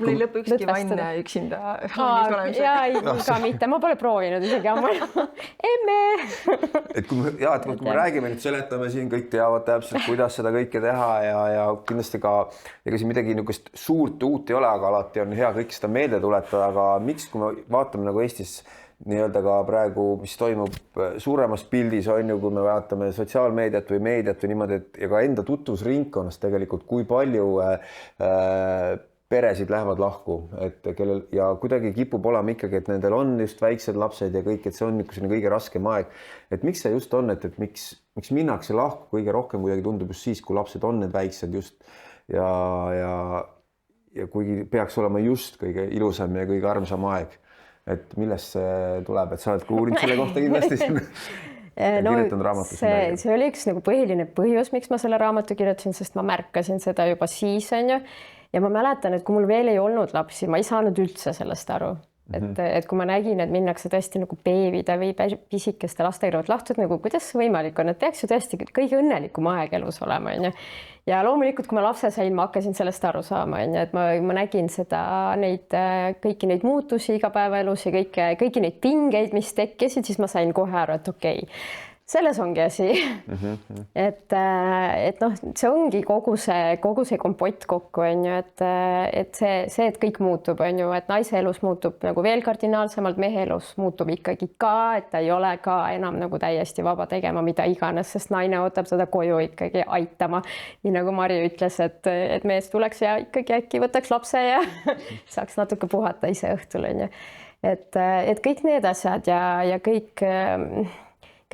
Mul ei lõpu ükski vann üksinda. Ka mitte, ma pole proovinud isegi ammu. Emme! Kui me räägime, nüüd seletame siin, kõik teavad täpselt, kuidas seda kõike teha ja kindlasti ka ega siin midagi niisugust suurt uut ei ole, aga alati on hea kõik seda meelde tuletada, aga miks, kui me vaatame nagu Eestis nii-öelda ka praegu, mis toimub suuremas pildis, on ju, kui me vaatame sotsiaalmeediat või meediat või niimoodi, et ja ka enda tutvusringkonnas tegelikult, kui palju peresid lähevad lahku, et kellel ja kuidagi kipub olema ikkagi, et nendel on just väiksed lapsed ja kõik, et see on niisugune kõige raskem aeg. Et miks see just on, et miks minnakse lahku kõige rohkem kuidagi tundub just siis, kui lapsed on need väiksed just ja kuigi peaks olema just kõige ilusam ja kõige armsam aeg. Et millest see tuleb, et sa oled uurinud selle kohta kindlasti siin? See oli üks nagu põhiline põhjus, miks ma selle raamatu kirjutasin, sest ma märkasin seda juba siis, on ju. Ja ma mäletan, et kui mul veel ei olnud lapsi, ma ei saanud üldse sellest aru. Et kui ma nägin, et minnakse tõesti nagu beebide või pisikeste laste kõrvalt lahtud, nagu kuidas see võimalik on, et peaks ju tõesti kõige õnnelikum aeg elus olema, on ju. Ja loomulikult, kui ma lapse sain, ma hakkasin sellest aru saama, on ju, et ma nägin seda, kõiki neid muutusi igapäevaelus ja kõiki neid pingeid, mis tekkisid, siis ma sain kohe aru, et okei. Selles ongi asi, et see ongi kogu see kompott kokku, on ju, et see, et kõik muutub, on ju, et naise elus muutub nagu veel kardinaalsemalt, mehe elus muutub ikkagi ka, et ta ei ole ka enam nagu täiesti vaba tegema mida iganes, sest naine ootab seda koju ikkagi aitama. Nii nagu Mari ütles, et mees tuleks ja ikkagi äkki võtaks lapse ja saaks natuke puhata ise õhtul, on ju. Et kõik need asjad ja kõik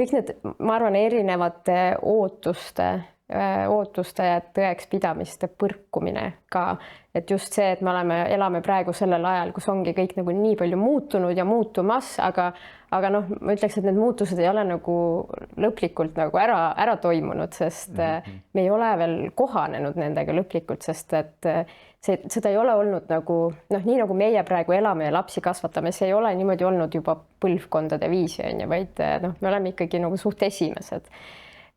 need, ma arvan, erinevate ootuste ja tõekspidamiste põrkumine ka, et just see, et me elame praegu sellel ajal, kus ongi kõik nagu nii palju muutunud ja muutumas, aga ma ütleks, et need muutused ei ole nagu lõplikult nagu ära toimunud, sest me ei ole veel kohanenud nendega lõplikult, sest et seda ei ole olnud nagu, nii nagu meie praegu elame ja lapsi kasvatame, see ei ole niimoodi olnud juba põlvkondade viisi, on ju, vaid me oleme ikkagi nagu suht esimesed.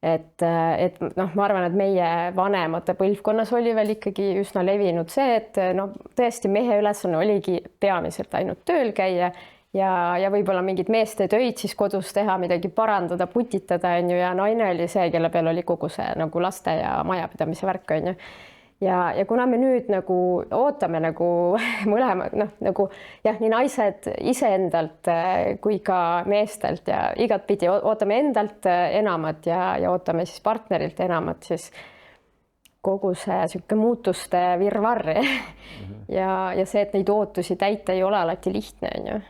et noh, ma arvan, et meie vanemate põlvkonnas oli veel ikkagi üsna levinud see, et no tõesti mehe ülesanne oligi peamiselt ainult tööl käia ja võib-olla mingid meeste töid siis kodus teha, midagi parandada, putitada, on ju, ja naine oli see, kelle peal oli kogu see nagu laste ja majapidamise värk, on ju. Ja kuna me nüüd nagu ootame nagu mõlema, noh, nagu jah, nii naised iseendalt kui ka meestelt ja igatpidi ootame endalt enamat ja ootame siis partnerilt enamat, siis kogu see niisugune muutuste virvarr ja see, et neid ootusi täita ei ole alati lihtne, on ju.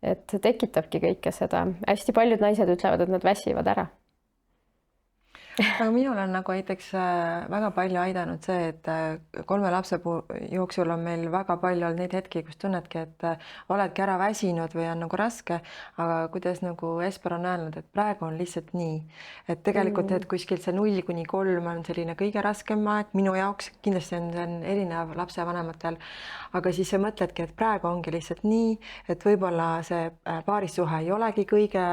Et see tekitabki kõike seda. Hästi paljud naised ütlevad, et nad väsivad ära. Aga minul on nagu näiteks väga palju aidanud see, et 3 lapse jooksul on meil väga palju olnud neid hetki, kus tunnedki, et oledki ära väsinud või on nagu raske, aga kuidas nagu Esper on öelnud, et praegu on lihtsalt nii, et tegelikult et kuskilt see 0 kuni 3 on selline kõige raskem aeg minu jaoks, kindlasti on see erinev lapsevanematel, aga siis sa mõtledki, et praegu ongi lihtsalt nii, et võib-olla see paarissuhe ei olegi kõige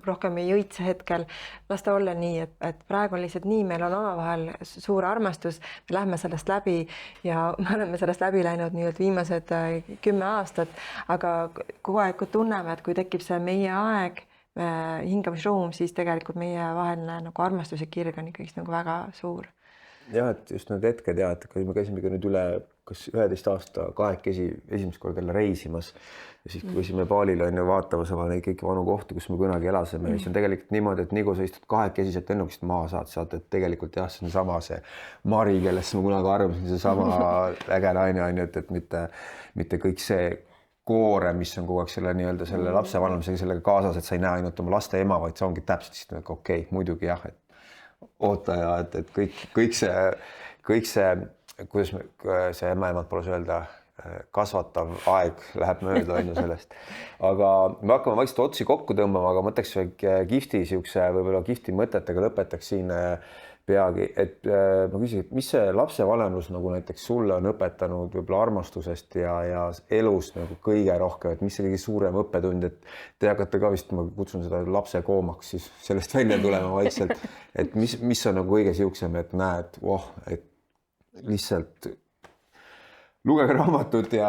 rohkem ei õitse hetkel, las ta olla nii, et praegu on lihtsalt nii, meil on omavahel suur armastus, me lähme sellest läbi ja me oleme sellest läbi läinud nii-öelda viimased 10 aastat, aga kogu aeg, kui tunneme, et kui tekib see meie aeg, hingamisruum, siis tegelikult meie vaheline nagu armastuse kirg on ikkagi nagu väga suur. jah, et just need hetked ja, et kui me käisimegi nüüd üle kas 11 aasta kahekesi esimest korda jälle reisimas ja siis kui käisime Baalil on ju vaatamas oma neid kõiki vanu kohti, kus me kunagi elasime, siis on tegelikult niimoodi, et nii kui sa istud kahekesi sealt lennukist maha saad, et tegelikult jah, see on sama see Mari, kellest ma kunagi arvasin, seesama äge naine on ju, et mitte kõik see koore, mis on kogu aeg selle nii-öelda selle lapse vannemisega sellega kaasas, et sa ei näe ainult oma laste ema, vaid see ongi täpselt okei, muidugi jah, et oota ja et kõik see, kuidas see ämmaemand pole öelda, kasvatav aeg läheb mööda on ju sellest. Aga me hakkame vaikselt otsi kokku tõmbama, aga mõtleks võib-olla kihvti mõtetega lõpetaks siin peagi, et ma küsin, mis see lapsevanemlus nagu näiteks sulle on õpetanud võib-olla armastusest ja elust nagu kõige rohkem, et mis see kõige suurem õppetund, et te hakkate ka vist, ma kutsun seda lapsekoomaks, siis sellest välja tulema vaikselt, et mis on nagu kõige siuksem, et näed, et lihtsalt lugege raamatut ja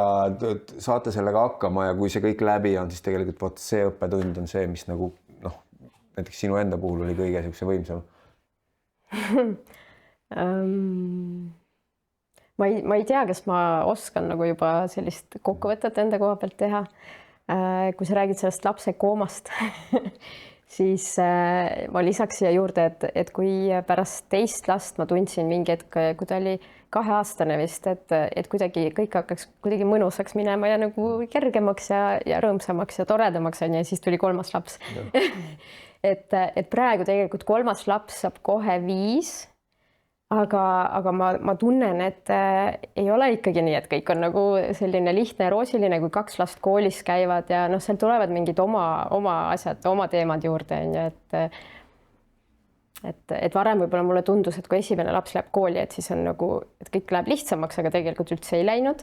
saate sellega hakkama ja kui see kõik läbi on, siis tegelikult vot see õppetund on see, mis nagu noh, näiteks sinu enda puhul oli kõige siukse võimsam. Ma ei tea, kas ma oskan nagu juba sellist kokkuvõtet enda koha pealt teha. Kui sa räägid sellest lapse koomast, siis ma lisaks siia juurde, et kui pärast teist last ma tundsin mingi hetk, kui ta oli 2-aastane vist, et kuidagi kõik hakkaks kuidagi mõnusaks minema ja nagu kergemaks ja rõõmsamaks ja toredamaks on ja siis tuli 3. laps. et praegu tegelikult 3. laps saab kohe 5, aga ma tunnen, et ei ole ikkagi nii, et kõik on nagu selline lihtne ja roosiline, kui 2 last koolis käivad ja noh, seal tulevad mingid oma asjad, oma teemad juurde on ju, et varem võib-olla mulle tundus, et kui esimene laps läheb kooli, et siis on nagu, et kõik läheb lihtsamaks, aga tegelikult üldse ei läinud.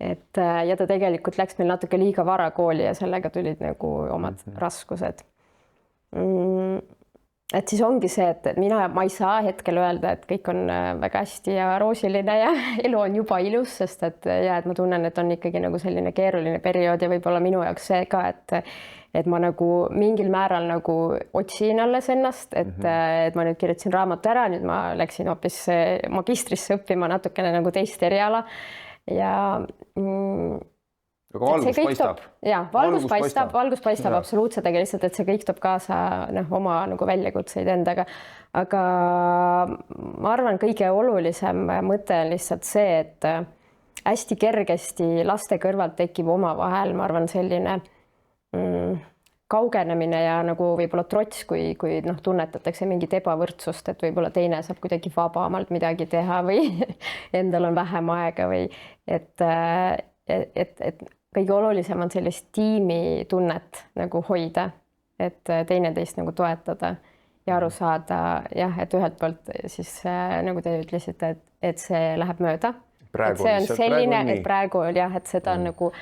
Ja ta tegelikult läks meil natuke liiga vara kooli ja sellega tulid nagu omad raskused. Et siis ongi see, et ma ei saa hetkel öelda, et kõik on väga hästi ja roosiline ja elu on juba ilus, sest et ma tunnen, et on ikkagi nagu selline keeruline periood ja võib-olla minu jaoks see ka, et ma nagu mingil määral nagu otsin alles ennast, et ma nüüd kirjutasin raamatu ära, nüüd ma läksin hoopis magistrisse õppima natukene nagu teist eriala ja aga valgus paistab. Ja, valgus paistab absoluutselt, aga lihtsalt, et see kõik toob kaasa oma nagu väljakutseid endaga. Aga ma arvan, kõige olulisem mõte on lihtsalt see, et hästi kergesti laste kõrvalt tekib omavahel, ma arvan, selline kaugenemine ja nagu võib-olla trots, kui tunnetatakse mingit ebavõrdsust, et võib-olla teine saab kuidagi vabamalt midagi teha või endal on vähem aega või et kõige olulisem on sellist tiimitunnet nagu hoida, et teineteist nagu toetada ja aru saada, jah, et ühelt poolt siis nagu te ütlesite, et see läheb mööda. Et see on selline, et praegu jah, et seda on nagu,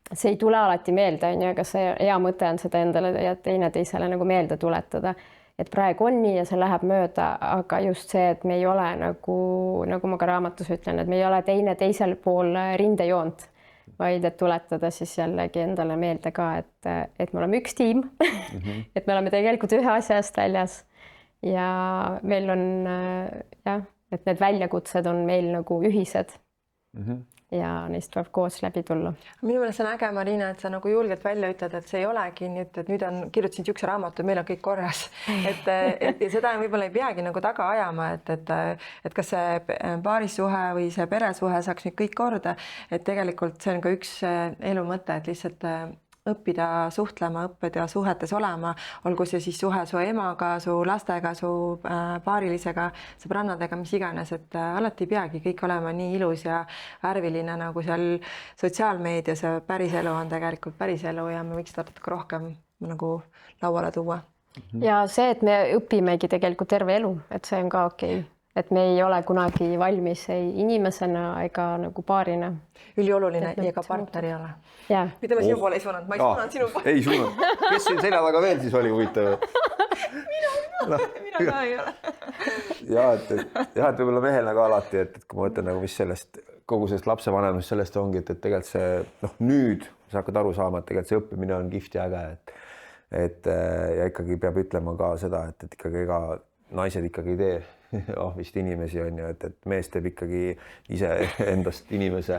see ei tule alati meelde, aga see hea mõte on seda endale ja teineteisele nagu meelde tuletada. et praegu on nii ja see läheb mööda, aga just see, et me ei ole nagu ma ka raamatus ütlen, et me ei ole teisel pool rindejoont, vaid et tuletada siis jällegi endale meelde ka, et me oleme üks tiim, et me oleme tegelikult ühe asja eest väljas ja meil on jah, et need väljakutsed on meil nagu ühised. Ja neist tuleb koos läbi tulla. Minu meelest see on äge, Marina, et sa nagu julgelt välja ütled, et see ei olegi nüüd, et nüüd kirjutasin üks raamatu, meil on kõik korras. Et seda võib-olla ei peagi nagu taga ajama, et kas see paarissuhe või see peresuhe saaks nüüd kõik korda, et tegelikult see on ka üks elu mõte, et lihtsalt õppida suhtlema, õppida suhetes olema, olgu see siis suhe su emaga, su lastega, su paarilisega, sõbrannadega, mis iganes, et alati ei peagi kõik olema nii ilus ja värviline nagu seal sotsiaalmeedias ja päris elu on tegelikult päris elu ja me võiks natuke rohkem nagu lauale tuua. Ja see, et me õpimegi tegelikult terve elu, et see on ka okei. Et me ei ole kunagi valmis ei inimesena ega nagu paarina. Ülioluline ja ka partner ei ole. Mida me sinu poole ei suunanud? Ma ei suunanud sinu poole. Ei suunanud. Kes siin selja taga veel siis oli huvitav? Mina ka ei ole. Ja, et võib-olla mehel nagu alati, et kui ma mõtlen nagu mis sellest, kogu sellest lapsevanemast sellest ongi, et tegelikult see nüüd sa hakkad aru saama, et tegelikult see õppimine on kihvt ja äge, ja ikkagi peab ütlema ka seda, et ikkagi ega naised ikkagi ei tee vist inimesi on ju, et mees teeb ikkagi ise endast inimese,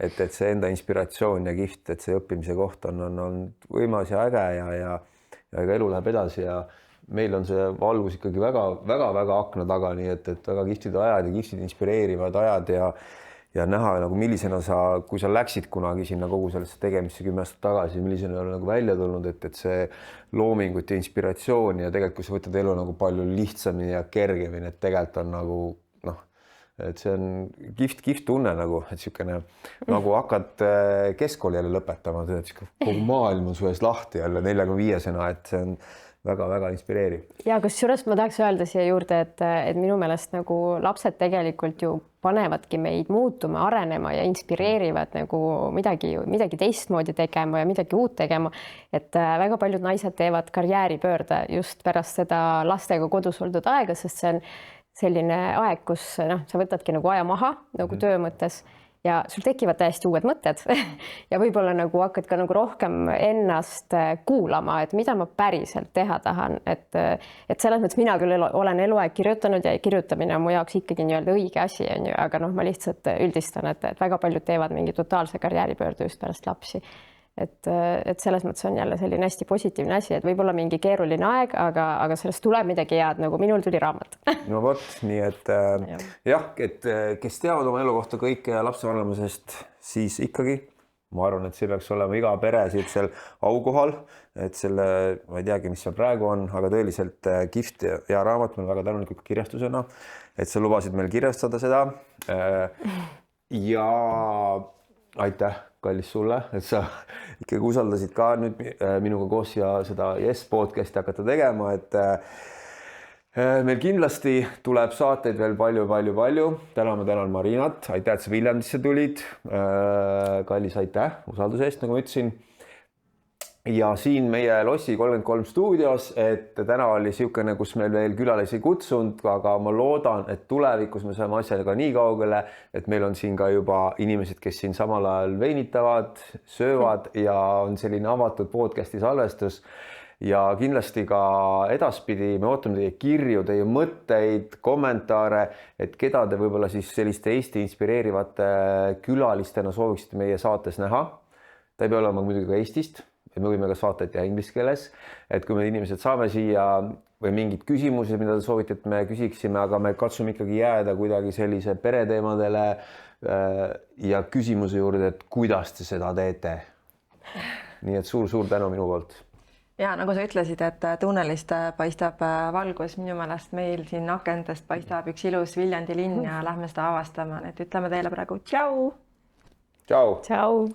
et see enda inspiratsioon ja kihvt, et see õppimise koht on võimas ja äge ja ega elu läheb edasi ja meil on see valgus ikkagi väga akna taga, nii et väga kihvtid ajad ja kihvtid inspireerivad ajad ja näha nagu millisena kui sa läksid kunagi sinna kogu sellesse tegemisse 10 aastat tagasi, millisena on nagu välja tulnud, et see loomingut ja inspiratsiooni ja tegelikult kui sa võtad elu nagu palju lihtsamini ja kergemini, et tegelikult on nagu et see on kihvt tunne nagu, et niisugune nagu hakkad keskkooli jälle lõpetama, et kogu maailm on su ees lahti jälle 45-sena, et see on väga inspireeriv. Ja kusjuures ma tahaks öelda siia juurde, et minu meelest nagu lapsed tegelikult ju panevadki meid muutuma, arenema ja inspireerivad nagu midagi teistmoodi tegema ja midagi uut tegema. Et väga paljud naised teevad karjääripöörde just pärast seda lastega kodus oldud aega, sest see on selline aeg, kus sa võtadki nagu aja maha nagu töö mõttes ja sul tekivad täiesti uued mõtted ja võib-olla nagu hakkad ka nagu rohkem ennast kuulama, et mida ma päriselt teha tahan, et selles mõttes mina küll olen eluaeg kirjutanud ja kirjutamine on mu jaoks ikkagi nii-öelda õige asi, aga ma lihtsalt üldistan, et väga paljud teevad mingi totaalse karjääripöörde just pärast lapsi. Et selles mõttes on jälle selline hästi positiivne asi, et võib-olla mingi keeruline aeg, aga sellest tuleb midagi head, nagu minul tuli raamat. No vot, nii et jah, et kes teavad oma elu kohta kõike lapsevanemusest, siis ikkagi ma arvan, et see peaks olema iga pere siit seal aukohal, et selle, ma ei teagi, mis seal praegu on, aga tõeliselt kihvt ja raamat, meil väga tänulikud kirjastusena, et sa lubasid meil kirjastada seda ja aitäh, kallis sulle, et sa ikkagi usaldasid ka nüüd minuga koos ja seda Yes podcasti hakata tegema, et meil kindlasti tuleb saateid veel palju. Täna ma tänan Marinat, aitäh, et sa Viljandisse tulid. Kallis, aitäh usalduse eest, nagu ma ütlesin. Ja siin meie Lossi 33 stuudios, et täna oli niisugune, kus meil veel külalisi kutsunud, aga ma loodan, et tulevikus me saame asjaga nii kaugele, et meil on siin ka juba inimesed, kes siin samal ajal veinitavad, söövad ja on selline avatud podcasti salvestus. Ja kindlasti ka edaspidi me ootame teie kirju, teie mõtteid, kommentaare, et keda te võib-olla siis selliste Eesti inspireerivate külalistena sooviksite meie saates näha. Ta ei pea olema muidugi ka Eestist. Et me võime ka saateid teha inglise keeles, et kui me inimesed saame siia või mingid küsimused, mida te soovite, et me küsiksime, aga me katsume ikkagi jääda kuidagi sellise pereteemadele ja küsimuse juurde, et kuidas te seda teete. Nii et suur tänu minu poolt. Ja nagu sa ütlesid, et tunnelist paistab valgus, minu meelest meil siin akendest paistab üks ilus Viljandi linn ja lähme seda avastama, et ütleme teile praegu tšau! Tšau! Tšau!